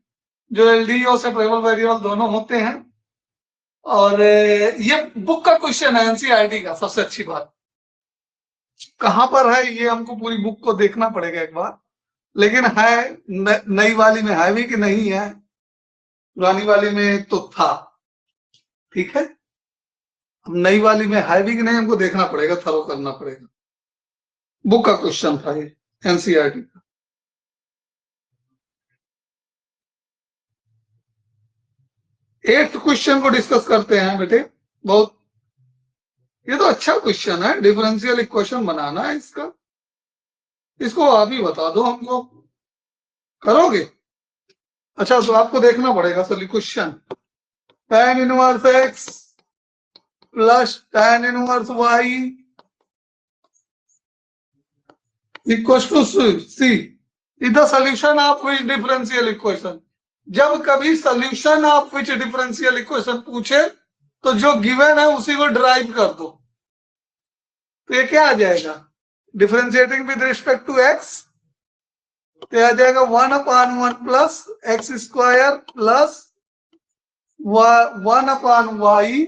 जो एलडी और सेपरेबल वेरिएबल दोनों होते हैं, और ये बुक का क्वेश्चन है एनसीईआरटी का। सबसे अच्छी बात कहां पर है ये हमको पूरी बुक को देखना पड़ेगा एक बार, लेकिन है नई वाली में है भी कि नहीं है, पुरानी वाली में तो था, ठीक है, नई वाली में है भी कि नहीं हमको देखना पड़ेगा, थरो करना पड़ेगा। बुक का क्वेश्चन था ये एनसीईआरटी का। एट्थ क्वेश्चन को डिस्कस करते हैं बेटे। बहुत ये तो अच्छा क्वेश्चन है, डिफरेंशियल इक्वेशन बनाना है इसका, इसको आप ही बता दो हमको, करोगे? अच्छा तो आपको देखना पड़ेगा solution, tan inverse x plus tan inverse y equal to c is the solution of which differential equation. जब कभी solution of which differential equation पूछे तो जो गिवन है उसी को ड्राइव कर दो। तो ये क्या आ जाएगा, differentiating with respect to x, तो आ जाएगा 1/1 plus x square plus 1/y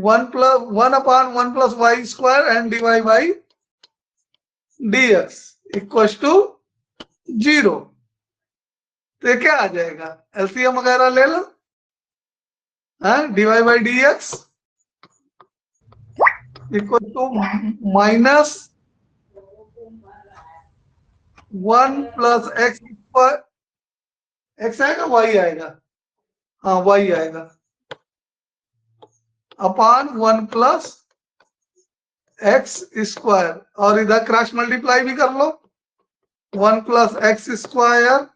1/1 plus y square and dy by dx equal to 0। तो ये क्या आ जाएगा, एलसीएम वगैरह ले लो, dy by dx equal to minus 1 plus x square, x आएगा वाई आएगा, हाँ वाई आएगा, अपान 1 प्लस एक्स स्क्वायर, और इधर क्रॉस मल्टीप्लाई भी कर लो, 1 plus x square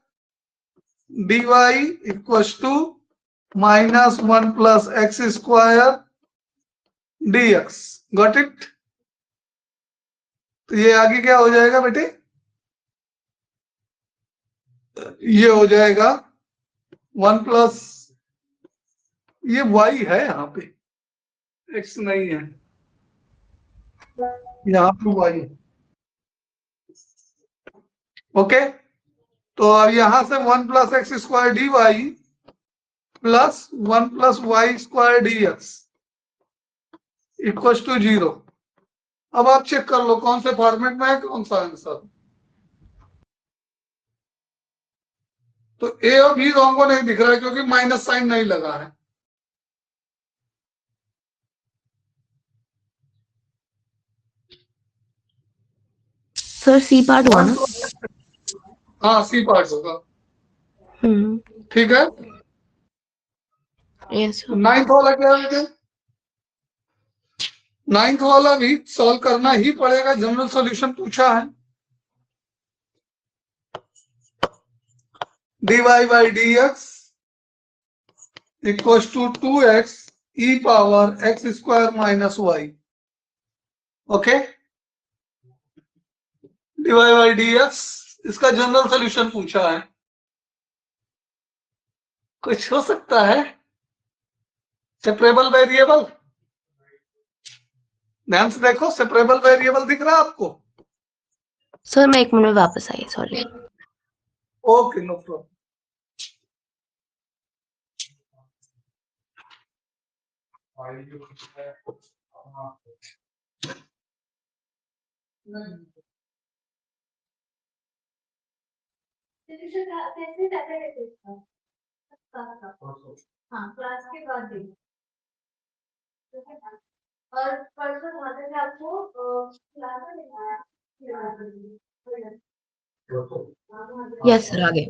dy equal to minus 1 plus x square dx। Got it. तो ये आगे क्या हो जाएगा बेटे, ये हो जाएगा 1 प्लस, ये y है यहाँ पे, x नहीं है, यहाँ पे y है। ओके, तो अब यहां से 1 plus x square d y plus 1 plus Y square d x equal to 0। अब आप चेक कर लो कौन से फॉर्मेट में है कौन सा आंसर। तो ए और बी दोनों को नहीं दिख रहा है क्योंकि माइनस साइन नहीं लगा है। सर सी पार्ट हुआ ना? हाँ सी पार्ट होगा, ठीक है। यस। नाइन्थ वाला क्या है, नाइन्थ वाला भी सॉल्व करना ही पड़ेगा, जनरल सॉल्यूशन पूछा है। dy by dx equal to 2x E power x square minus Y. Okay, D Y by D X, इसका जनरल सोल्यूशन पूछा है, कुछ हो सकता है? सेपरेबल वेरिएबल, ध्यान से देखो, सेपरेबल वेरिएबल दिख रहा है आपको? सर मैं 1 मिनट में वापस आई, सॉरी। Okay, no problem. हाँ, क्लास के बाद और परसों आपको यस सर, आ गए।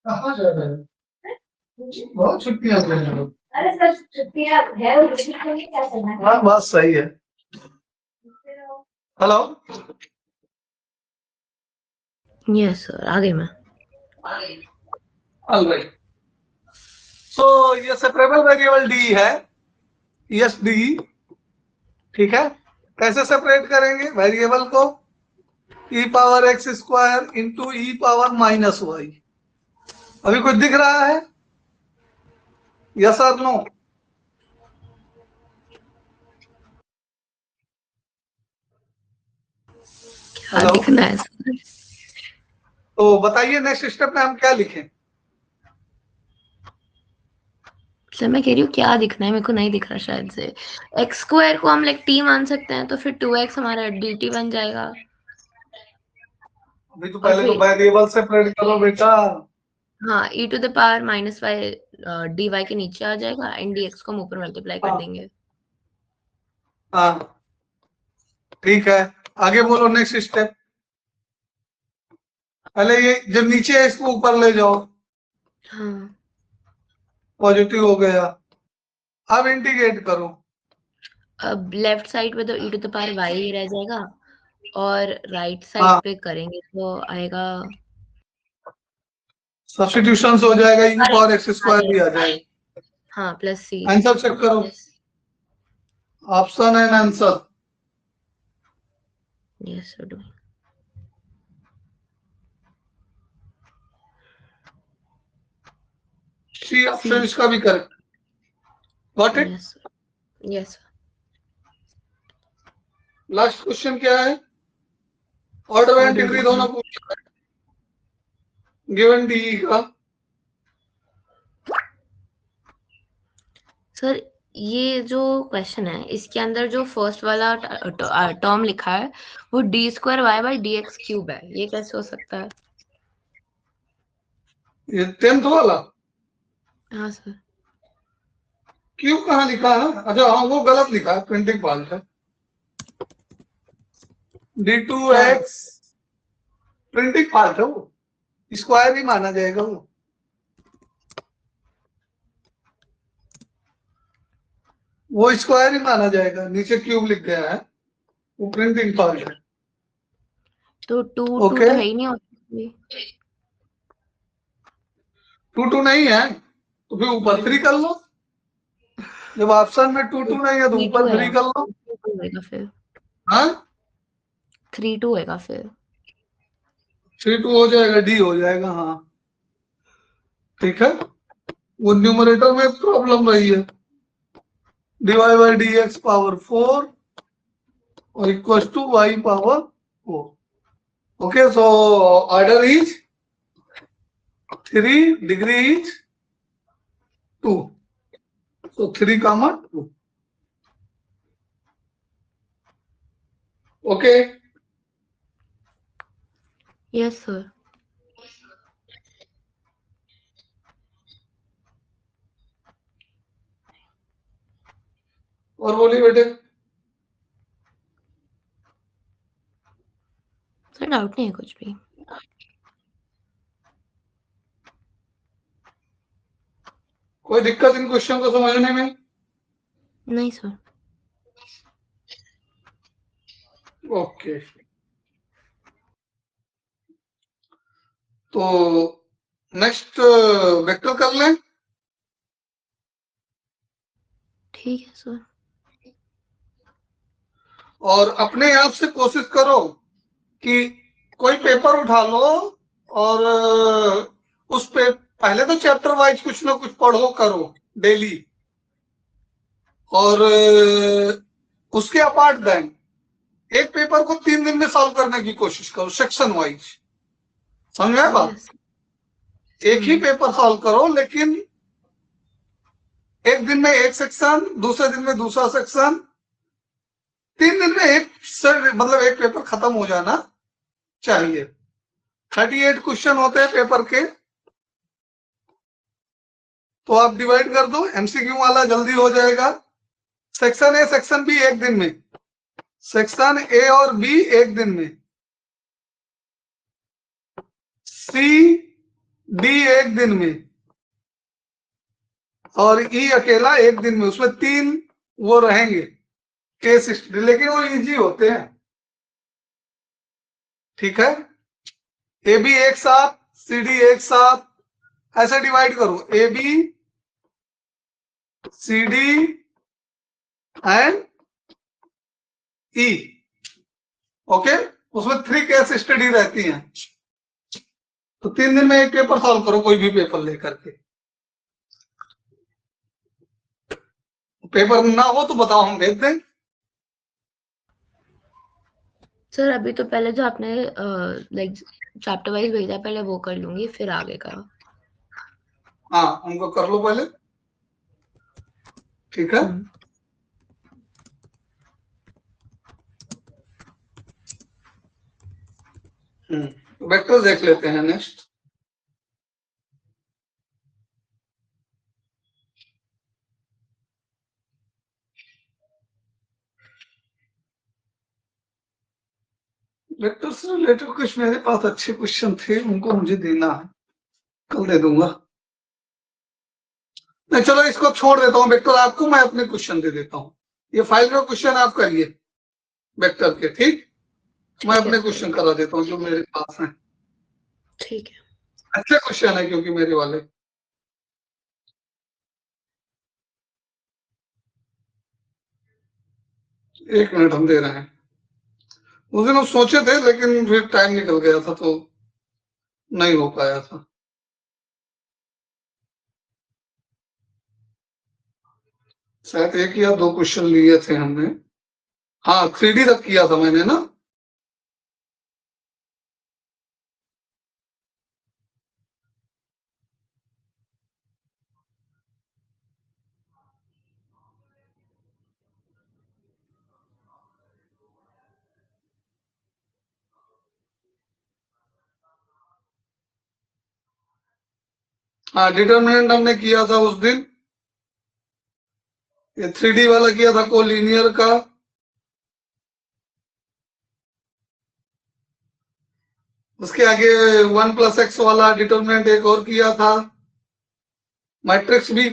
कहाँ जा रहे हैं? बहुत छुट्टियां दे रहे हो। अरे सर छुट्टियां है, क्या करना है? हाँ, बात सही है। हेलो, यस सर, आ गई मैं। ऑलराइट। सो ये सेपरेबल वेरिएबल डी है, यस डी, ठीक है। कैसे सेपरेट करेंगे वेरिएबल को? ई power x square into e power minus Y. अभी कुछ दिख रहा है? यस और नो? क्या हेलो, दिखना है सर? तो बताइए नेक्स्ट स्टेप में हम क्या लिखें? सर मैं कह रही हूँ क्या दिखना है, मेरे को नहीं दिख रहा शायद से। एक्स स्क्वायर को हम लाइक टी मान सकते हैं, तो फिर 2x हमारा dt बन जाएगा। अभी तो और पहले तो फिर वेरिएबल सेपरेट करो बेटा। हाँ, e to the power minus y dy के नीचे आ जाएगा, एंड dx को हम ऊपर मल्टीप्लाई कर हाँ देंगे। हाँ, ठीक है, आगे बोलो नेक्स्ट स्टेप। पहले ये जो नीचे है इसको ऊपर ले जाओ, हाँ, पॉजिटिव हो गया। अब इंटीग्रेट करो। अब लेफ्ट साइड पे तो e to the power y ही रह जाएगा, और राइट साइड हाँ, पे करेंगे तो आएगा सब्स्टिट्यूशन हो जाएगा, ई पावर एक्स स्क्वायर भी आ जाएगा। हाँ प्लस c। आंसर चेक करो, option and answer. Yes sir, do. C option इसका भी correct. Got it? Yes yes. Last question क्या है? ऑर्डर एंड डिग्री दोनों पूछा है, गिवन डी का। सर ये जो क्वेश्चन है, इसके अंदर जो फर्स्ट वाला टर्म लिखा है वो d square y by D x cube है, ये कैसे हो सकता है? ये 10th वाला हाँ सर। क्यूब कहाँ लिखा है? अच्छा हाँ, वो गलत लिखा है, प्रिंटिंग फॉल्ट है। क्या? d2x प्रिंटिंग फॉल्ट है, वो स्क्वायर ही माना जाएगा। वो स्क्वायर ही माना जाएगा, नीचे क्यूब लिख गया है, वो प्रिंटिंग फॉल्ट है। तो टू टू ओके, तो है ही नहीं ऑप्शन। 2 2 नहीं है तो फिर ऊपर 3 कर लो। जब ऑप्शन में 2 2 नहीं है तो 3 2 ऊपर 3 है, कर लो। 3 2 होएगा फिर। हाँ, 3 2 होएगा फिर। 3 2 हो जाएगा, डी हो जाएगा। हाँ ठीक है, वो न्यूमरेटर में प्रॉब्लम रही है। D y by D x power 4 और equal to y power 4। Okay, so order is 3, degree is 2, so 3 comma 2. Okay, yes sir. और बोलिए बेटे। सर डाउट नहीं है कुछ भी। कोई दिक्कत इन क्वेश्चन को समझने में? नहीं सर। ओके, तो नेक्स्ट वेक्टर कर लें। ठीक है सर। और अपने आप से कोशिश करो कि कोई पेपर उठा लो और उस पे पहले तो चैप्टर वाइज कुछ ना कुछ पढ़ो करो डेली, और उसके अपार्ट देन एक पेपर को 3 दिन में सॉल्व करने की कोशिश करो सेक्शन वाइज। समझ में आया बात? यस। एक ही पेपर सॉल्व करो, लेकिन एक दिन में एक सेक्शन, दूसरे दिन में दूसरा सेक्शन, 3 दिन में एक मतलब एक पेपर खत्म हो जाना चाहिए। 38 क्वेश्चन होते हैं पेपर के, तो आप डिवाइड कर दो, एमसीक्यू वाला जल्दी हो जाएगा। सेक्शन ए सेक्शन बी एक दिन में, सेक्शन ए और बी एक दिन में, सी डी एक दिन में, और ई अकेला एक दिन में। उसमें 3 वो रहेंगे केस हिस्ट्री, लेकिन वो इजी होते हैं। ठीक है, ए बी एक साथ, सी डी एक साथ, ऐसे डिवाइड करो, A B C D and E. Okay, उसमें 3 केस स्टडी रहती हैं। तो 3 दिन में एक पेपर सॉल्व करो, कोई भी पेपर लेकर के। पेपर ना हो तो बताओ, हम भेज दें। सर अभी तो पहले जो आपने लाइक चैप्टर वाइज भेजा पहले वो कर लूंगी, फिर आगे का। हाँ, उनको कर लो पहले। ठीक है, वेक्टर देख लेते हैं नेक्स्ट। वेक्टर से रिलेटेड कुछ मेरे पास अच्छे क्वेश्चन थे, उनको मुझे देना है, कल दे दूंगा। नहीं चलो, इसको छोड़ देता हूँ वेक्टर, आपको मैं अपने क्वेश्चन दे देता हूँ। ये फाइल में क्वेश्चन आप करिए वेक्टर के, ठीक? मैं अपने क्वेश्चन करा देता हूँ जो मेरे पास हैं। ठीक है, अच्छे क्वेश्चन है क्योंकि मेरे वाले। एक मिनट, हम दे रहे हैं। उस दिन हम सोचे थे, लेकिन फिर टाइम निकल गया था तो नहीं हो पाया था। शायद 1 या 2 क्वेश्चन लिए थे हमने। हाँ, 3D तक किया था मैंने ना। हाँ, डिटर्मिनेंट हमने किया था उस दिन। ये 3D वाला किया था कोलिनियर का। उसके आगे 1+x वाला डिटर्मिनेंट एक और किया था। मैट्रिक्स भी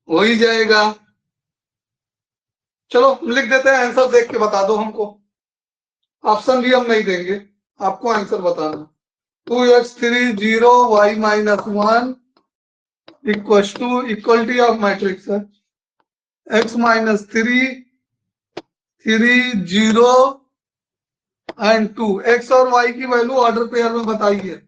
हो ही जाएगा। चलो लिख देते हैं, आंसर देख के बता दो हमको। ऑप्शन भी हम नहीं देंगे, आपको आंसर बताना। 2x3 0 y -1 equality of matrix है x -3 3 0 एंड 2। x और y की वैल्यू ऑर्डर पेयर में बताइए।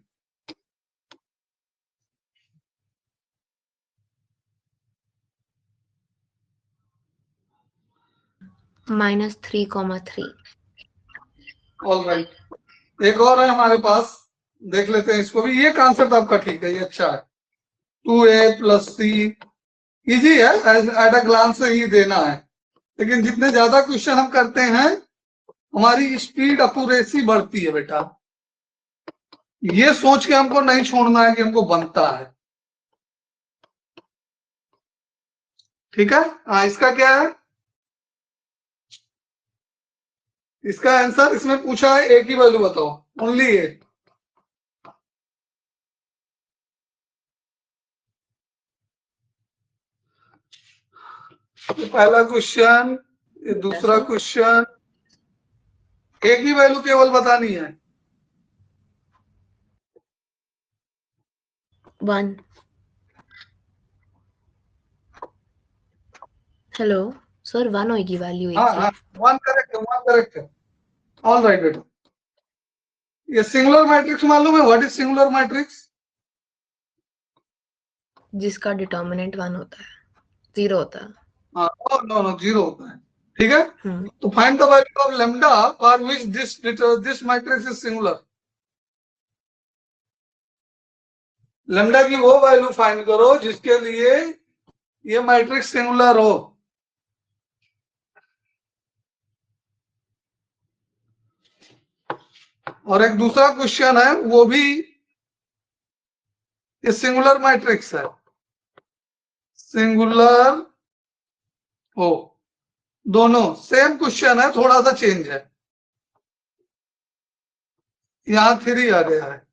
-3,3। ऑल राइट, एक और है हमारे पास, देख लेते हैं इसको भी। ये कॉन्सेप्ट आपका ठीक है, ये अच्छा है। 2a + c इजी है, एट अ ग्लांस से ही देना है, लेकिन जितने ज्यादा क्वेश्चन हम करते हैं हमारी स्पीड अक्यूरेसी बढ़ती है बेटा। ये सोच के हमको नहीं छोड़ना है कि हमको बनता है। ठीक है, हाँ, इसका क्या है? इसका आंसर इसमें पूछा है एक ही वैल्यू बताओ, ओनली ए। ये पहला क्वेश्चन, ये दूसरा क्वेश्चन, एक ही वैल्यू केवल बतानी है। 1. हेलो सर, 1 होगी वैल्यू हाँ एक हाँ, की। 1 करेक्ट है, 1 करेक्ट है। ऑल राइट बेटा। ये सिंगुलर मैट्रिक्स मालूम है? What is singular matrix? जिसका डिटर्मिनेंट 1 होता है, 0 होता है। हाँ, नो नो 0 होता है, ठीक है। हम्म। तो find the value of lambda for which this matrix is singular. Lambda की वो वैल्यू फाइंड करो जिसके लिए ये मैट्रिक्स सिंगुलर हो। और एक दूसरा क्वेश्चन है, वो भी ये सिंगुलर मैट्रिक्स है, सिंगुलर हो। दोनों सेम क्वेश्चन है, थोड़ा सा चेंज है, यहां 3 आ गया है।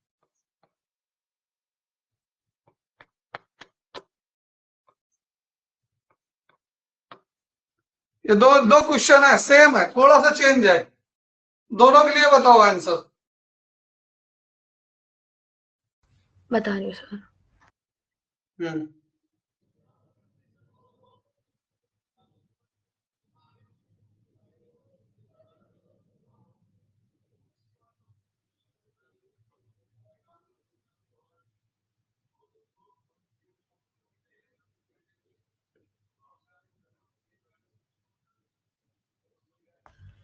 ये दो दो क्वेश्चन है, सेम है, थोड़ा सा चेंज है। दोनों के लिए बताओ आंसर। बता रही हूँ सर।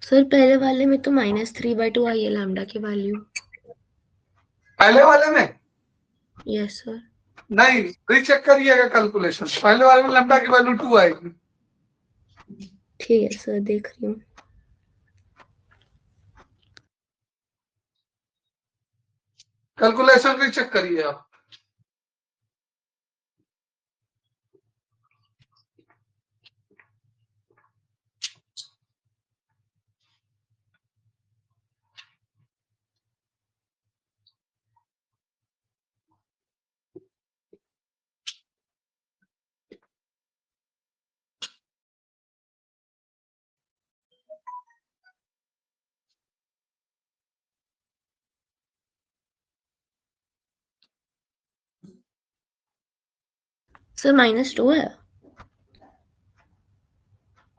सर पहले वाले में तो -3/2 आई है लैम्डा की वैल्यू। पहले वाले में यस सर। नहीं, रीचेक करिएगा कैलकुलेशन। पहले वाले में लैम्डा की वैल्यू 2 आएगी। ठीक है सर, देख रही हूँ। कैलकुलेशन रीचेक करिए आप। सर -2 है।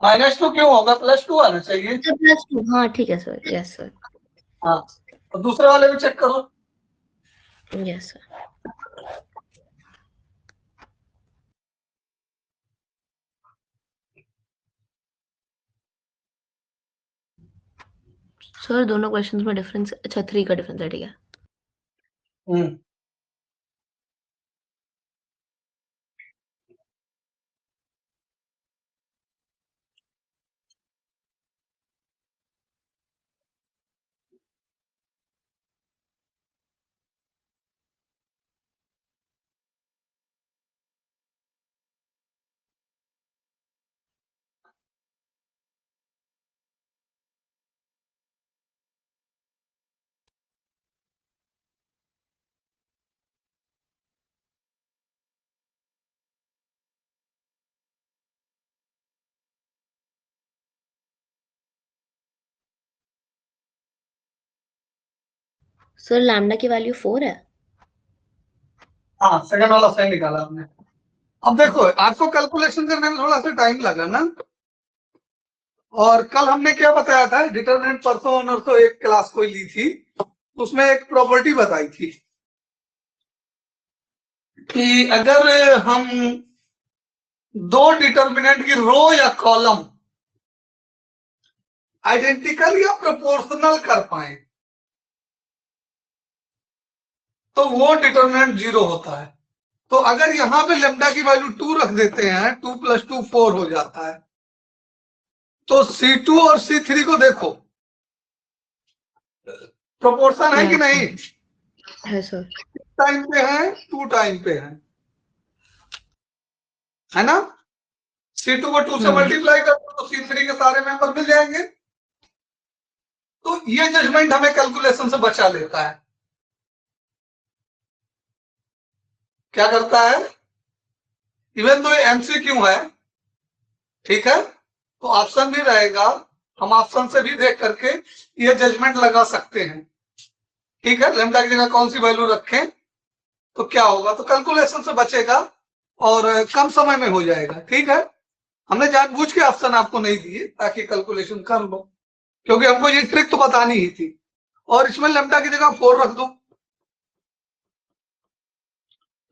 -2 क्यों होगा? +2 आना चाहिए। अच्छा +2, हाँ ठीक है सर। Yes sir. हाँ, और दूसरे वाले भी चेक करो। Yes sir. सर दोनों क्वेश्चंस में डिफरेंस, अच्छा 3 का डिफरेंस है, ठीक है। सर लैम्डा की वैल्यू 4 है। हाँ, सेकंड वाला सही निकाला आपने। अब देखो, आपको कैलकुलेशन करने में थोड़ा सा टाइम लगा ना। और कल हमने क्या बताया था, डिटरमिनेंट परसों और नरसों एक क्लास कोई ली थी, उसमें एक प्रॉपर्टी बताई थी कि अगर हम दो डिटरमिनेंट की रो या कॉलम आइडेंटिकल या प्रोपोर्शनल कर पाए तो वो डिटरमिनेंट 0 होता है। तो अगर यहां पे लेम्डा की वैल्यू 2 रख देते हैं, 2 + 2 4 हो जाता है। तो C2 और C3 को देखो, प्रोपोर्शन है कि नहीं? है सर। टाइम पे है, 2 टाइम पे है ना? C2 को 2 से मल्टीप्लाई कर दो तो C3 के सारे मेंबर मिल जाएंगे। तो ये जजमेंट हमें कैलकुलेशन से बचा लेता है। क्या करता है? इवन तो ये MCQ है, ठीक है, तो ऑप्शन भी रहेगा, हम ऑप्शन से भी देख करके ये जजमेंट लगा सकते हैं। ठीक है, लैम्डा की जगह कौन सी वैल्यू रखें, तो क्या होगा, तो कैलकुलेशन से बचेगा और कम समय में हो जाएगा। ठीक है, हमने जानबूझ के ऑप्शन आपको नहीं दिए ताकि कैलकुलेशन कर लो, क्योंकि हमको ये ट्रिक तो बतानी ही थी। और इसमें लैम्डा की जगह 4 रख दो,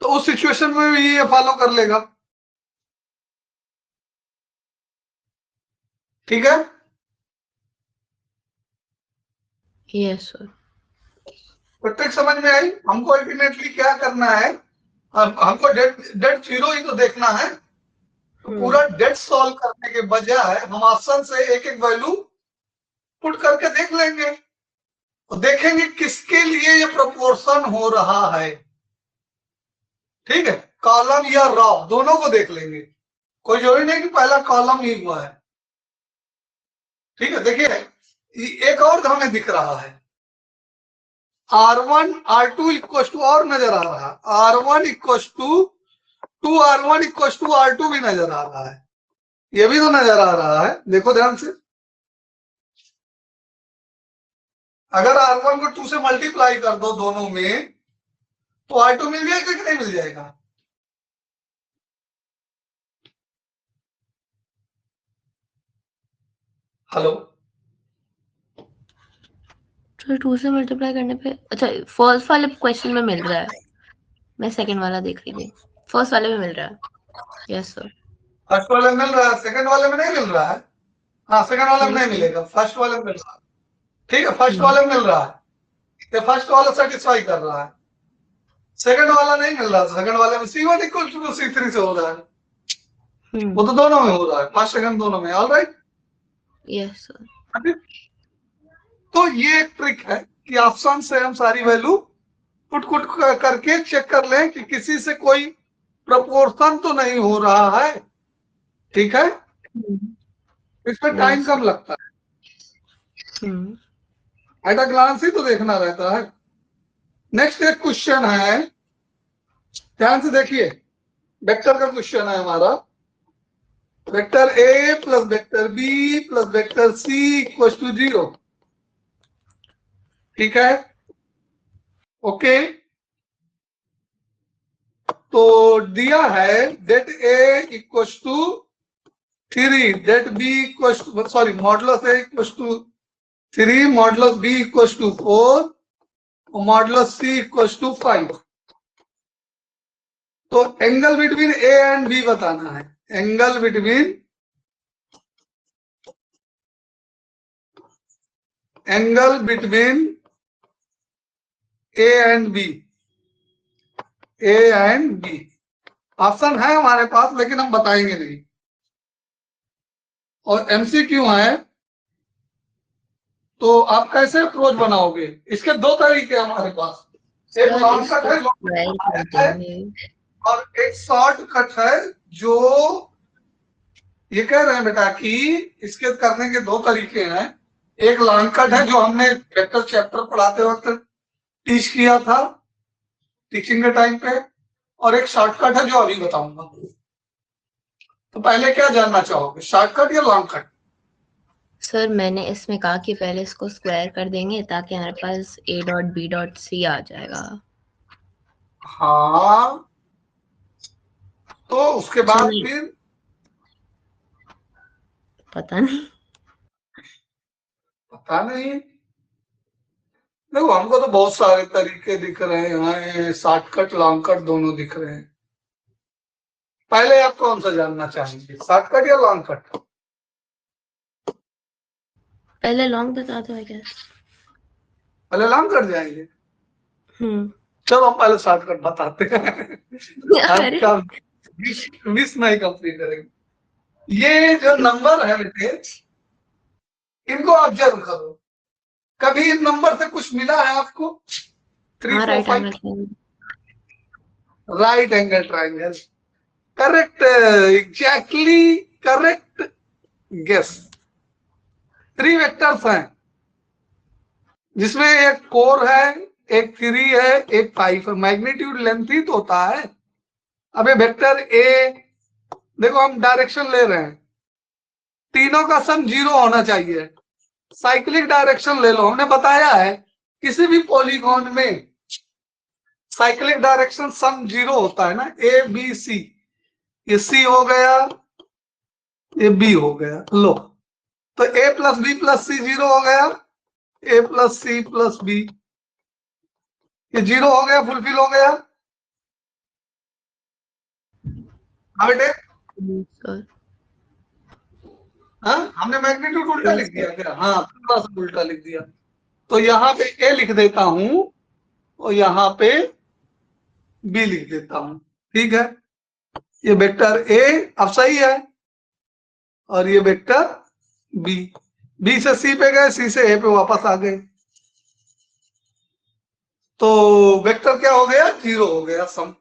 तो उस सिचुएशन में भी ये फॉलो कर लेगा। ठीक है, यस सर। तो ट्रिक समझ में आई। हमको अल्टीमेटली क्या करना है, हमको डेट जीरो ही तो देखना है। तो पूरा डेट सॉल्व करने के बजाय हम ऑप्शन से एक एक वैल्यू पुट करके देख लेंगे, तो देखेंगे किसके लिए ये प्रोपोर्शन हो रहा है। ठीक है, कॉलम या रॉ दोनों को देख लेंगे, कोई जरूरी नहीं कि पहला कॉलम ही हुआ है। ठीक है, देखिए एक और हमें दिख रहा है, R1 R2 इक्व टू और नजर आ रहा है, R1 equal to 2R1 equal to R2 भी नजर आ रहा है, ये भी तो नजर आ रहा है। देखो ध्यान से, अगर R1 को 2 से मल्टीप्लाई कर दो दोनों में, तो R2 मिल जाएगा कि नहीं मिल जाएगा? हेलो, तो 2 से मल्टीप्लाई करने पे, अच्छा फर्स्ट वाले क्वेश्चन में मिल रहा है, मैं सेकंड वाला देख रही थी, फर्स्ट वाले में मिल रहा है। Yes sir. फर्स्ट वाले में मिल रहा है, सेकंड वाले में नहीं मिल रहा है। हाँ, सेकंड वाले में नहीं नहीं मिलेगा, फर्स्ट वाले में मिल रहा है। ठीक है, फर्स्ट वाले में मिल रहा है, ये फर्स्ट वाला सेटिस्फाई कर रहा है, सेकंड वाला नहीं मिल रहा। सेकंड वाले में C1 इक्वल टू C3 से हो रहा है, वो तो दोनों में हो रहा है, फर्स्ट सेकंड दोनों में। Alright, yes sir. तो ये एक ट्रिक है कि ऑप्शन से हम सारी वैल्यू पुट करके चेक कर लें कि किसी से कोई प्रोपोर्शन तो नहीं हो रहा है। ठीक है, इसमें टाइम कम लगता है, एट अ ग्लांस ही तो देखना रहता है। नेक्स्ट एक क्वेश्चन है, ध्यान से देखिए, वेक्टर का क्वेश्चन है हमारा। Vector a plus vector b plus vector c equal to 0। ठीक है, ओके, तो दिया है that a equal to 3, that b equal to, sorry, modulus a equal to 3, modulus b equal to 4 और मॉडुलस सी इक्वल टू 5। तो angle between a and b बताना है, angle between a and b, a and b. Option है हमारे पास लेकिन हम बताएंगे नहीं, और एमसीक्यू है, तो आप कैसे अप्रोच बनाओगे? इसके दो तरीके हैं हमारे पास, एक लॉन्ग कट है और एक शॉर्ट कट है। जो ये कह रहे हैं बेटा कि इसके करने के दो तरीके हैं, एक लॉन्ग कट है जो हमने वेक्टर चैप्टर पढ़ाते वक्त टीच किया था टीचिंग के टाइम पे, और एक शॉर्टकट है जो अभी बताऊंगा। तो पहले क्या जानना चाहोगे, शॉर्टकट या लॉन्ग कट? सर मैंने इसमें कहा कि पहले इसको स्क्वायर कर देंगे ताकि हमारे पास a dot b dot c आ जाएगा। हाँ, तो उसके बाद फिर पता नहीं देखो, हमको तो बहुत सारे तरीके दिख रहे हैं, शॉर्टकट लॉन्ग कट दोनों दिख रहे हैं। पहले आप कौन सा जानना चाहेंगे, शॉर्टकट या लॉन्ग कट? पहले लॉन्ग बता दो, आई गेस। पहले लॉन्ग कट जाएंगे, चलो हम पहले शॉर्टकट बताते हैं। आपका मिस नहीं कंप्लीट करेंगे। ये जो नंबर है बेटे, इनको ऑब्जर्व करो, कभी इन नंबर से कुछ मिला है आपको? 3 4 5 right angle triangle, correct, exactly correct guess. 3 vectors हैं जिसमें एक 4 है, एक 3 है, एक 5 है, मैग्नीट्यूड लेंथ ही तो होता है। अब ये वेक्टर ए, देखो हम डायरेक्शन ले रहे हैं, तीनों का सम 0 होना चाहिए, साइक्लिक डायरेक्शन ले लो। हमने बताया है किसी भी पॉलीगॉन में साइक्लिक डायरेक्शन सम 0 होता है ना, ए बी सी, ये सी हो गया, ये बी हो गया। लो, तो ए प्लस बी प्लस सी 0 हो गया, ए प्लस सी प्लस बी, ये 0 हो गया, फुलफिल हो गया। बेटे सर हाँ, हमने मैग्नीट्यूड उल्टा लिख दिया क्या? हाँ, थोड़ा सा उल्टा लिख दिया। तो यहाँ पे ए लिख देता हूं और यहाँ पे बी लिख देता हूं, ठीक है। ये वेक्टर ए अब सही है और ये वेक्टर बी, बी से सी पे गए, सी से ए पे वापस आ गए, तो वेक्टर क्या हो गया? 0 हो गया सम।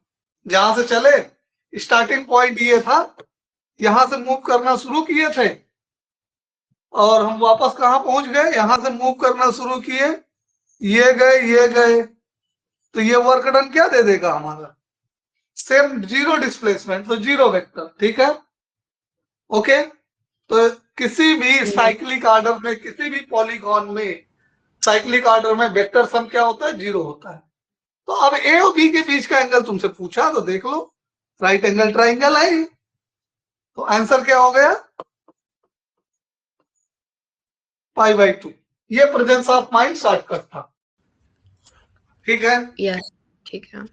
जहां से चले स्टार्टिंग पॉइंट ये था, यहां से मूव करना शुरू किए थे और हम वापस कहां पहुंच गए? यहां से मूव करना शुरू किए, ये गए, ये गए, तो ये वर्क डन क्या दे देगा हमारा? सेम 0 डिस्प्लेसमेंट, तो 0 वेक्टर, ठीक है। ओके, तो किसी भी साइक्लिक ऑर्डर में, किसी भी पॉलीगॉन में साइक्लिक ऑर्डर में वेक्टर सम क्या होता है? 0 होता है। तो अब ए और बी के बीच का एंगल तुमसे पूछा तो देख लो, राइट एंगल ट्राइंगल है। तो आंसर क्या हो गया? π/2। ये प्रेजेंस ऑफ माइंड शॉर्टकट था, ठीक है। यस, ठीक है।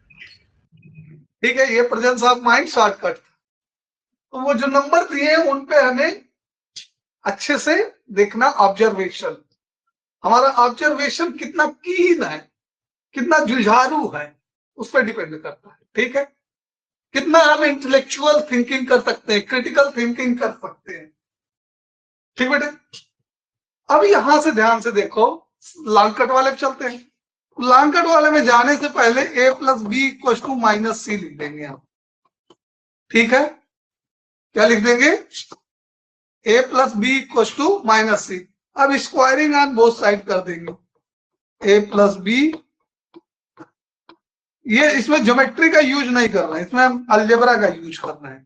ठीक है, ये प्रेजेंस ऑफ माइंड शॉर्टकट था। तो वो जो नंबर दिए हैं उन पे हमें अच्छे से देखना, ऑब्जर्वेशन, हमारा ऑब्जर्वेशन कितना कीन है, कितना जुझारू है, उस पर डिपेंड करता है, ठीक है। कितना हम इंटेलेक्चुअल थिंकिंग कर सकते हैं, क्रिटिकल थिंकिंग कर सकते हैं, ठीक बेटे। अब यहां से ध्यान से देखो, लॉन्ग कट वाले पे चलते हैं। लॉन्ग कट वाले में जाने से पहले a plus B equal to minus C लिख देंगे हम, ठीक है। क्या लिख देंगे? a plus B equal to minus C. अब स्क्वायरिंग ऑन बोथ साइड कर देंगे, a प्लस बी, ये इसमें ज्योमेट्री का यूज नहीं करना है, इसमें हम अलजेब्रा का यूज करना है।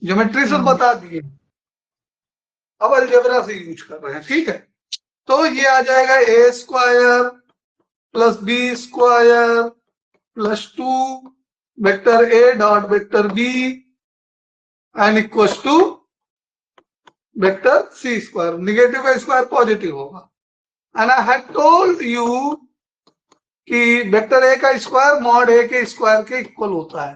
ज्योमेट्री से बता दिए, अब अलजेब्रा से यूज कर रहे हैं, ठीक है। तो ये आ जाएगा A square plus B square plus 2 vector A dot vector B and equal to vector C square. Negative का स्क्वायर पॉजिटिव होगा। And I had told you कि वेक्टर ए का स्क्वायर मॉड ए के स्क्वायर के इक्वल होता है।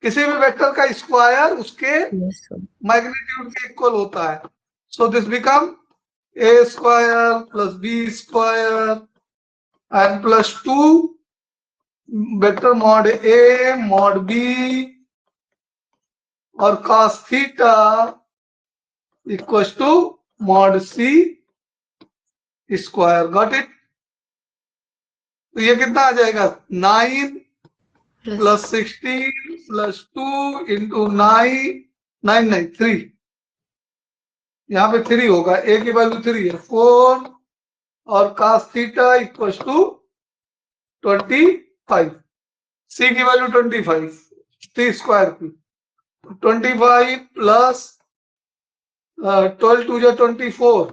किसी भी वेक्टर का स्क्वायर उसके मैग्नीट्यूड के इक्वल होता है। So this become a square plus b square and plus 2 vector mod a mod b और cos theta equals to mod c square। Got it? तो ये कितना आ जाएगा? 9 plus 16 plus 2 into 9, 9 नहीं 3, यहाँ पे 3 होगा, a की वैल्यू 3 है, 4 और cos theta equals to 25, c की वैल्यू 25, टी स्क्वायर की 25 प्लस 12 टू जो 24,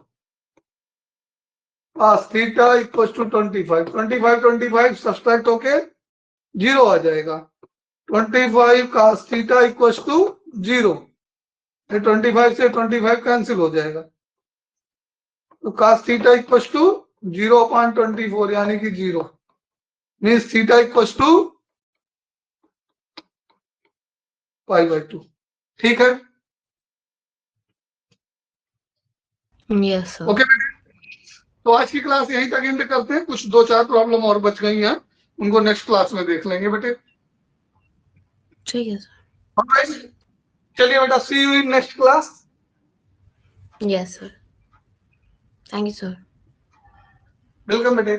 cos theta equals to 25, 25 subtract होके 0 आ जाएगा। 25 cos थीटा इक्वल्स टू 0, 25 से 25 कैंसिल हो जाएगा, तो cos थीटा इक्वल्स टू 0/24 यानी कि 0, मीन्स थीटा इक्वल्स टू π/2, ठीक है। Yes sir. ओके बेटे, तो आज की क्लास यहीं तक एंड करते हैं। कुछ 2-4 प्रॉब्लम और बच गई हैं, उनको नेक्स्ट क्लास में देख लेंगे बेटे। ठीक है सर। चलिए बेटा, see you in next class. Yes sir, thank you sir. Welcome बेटे।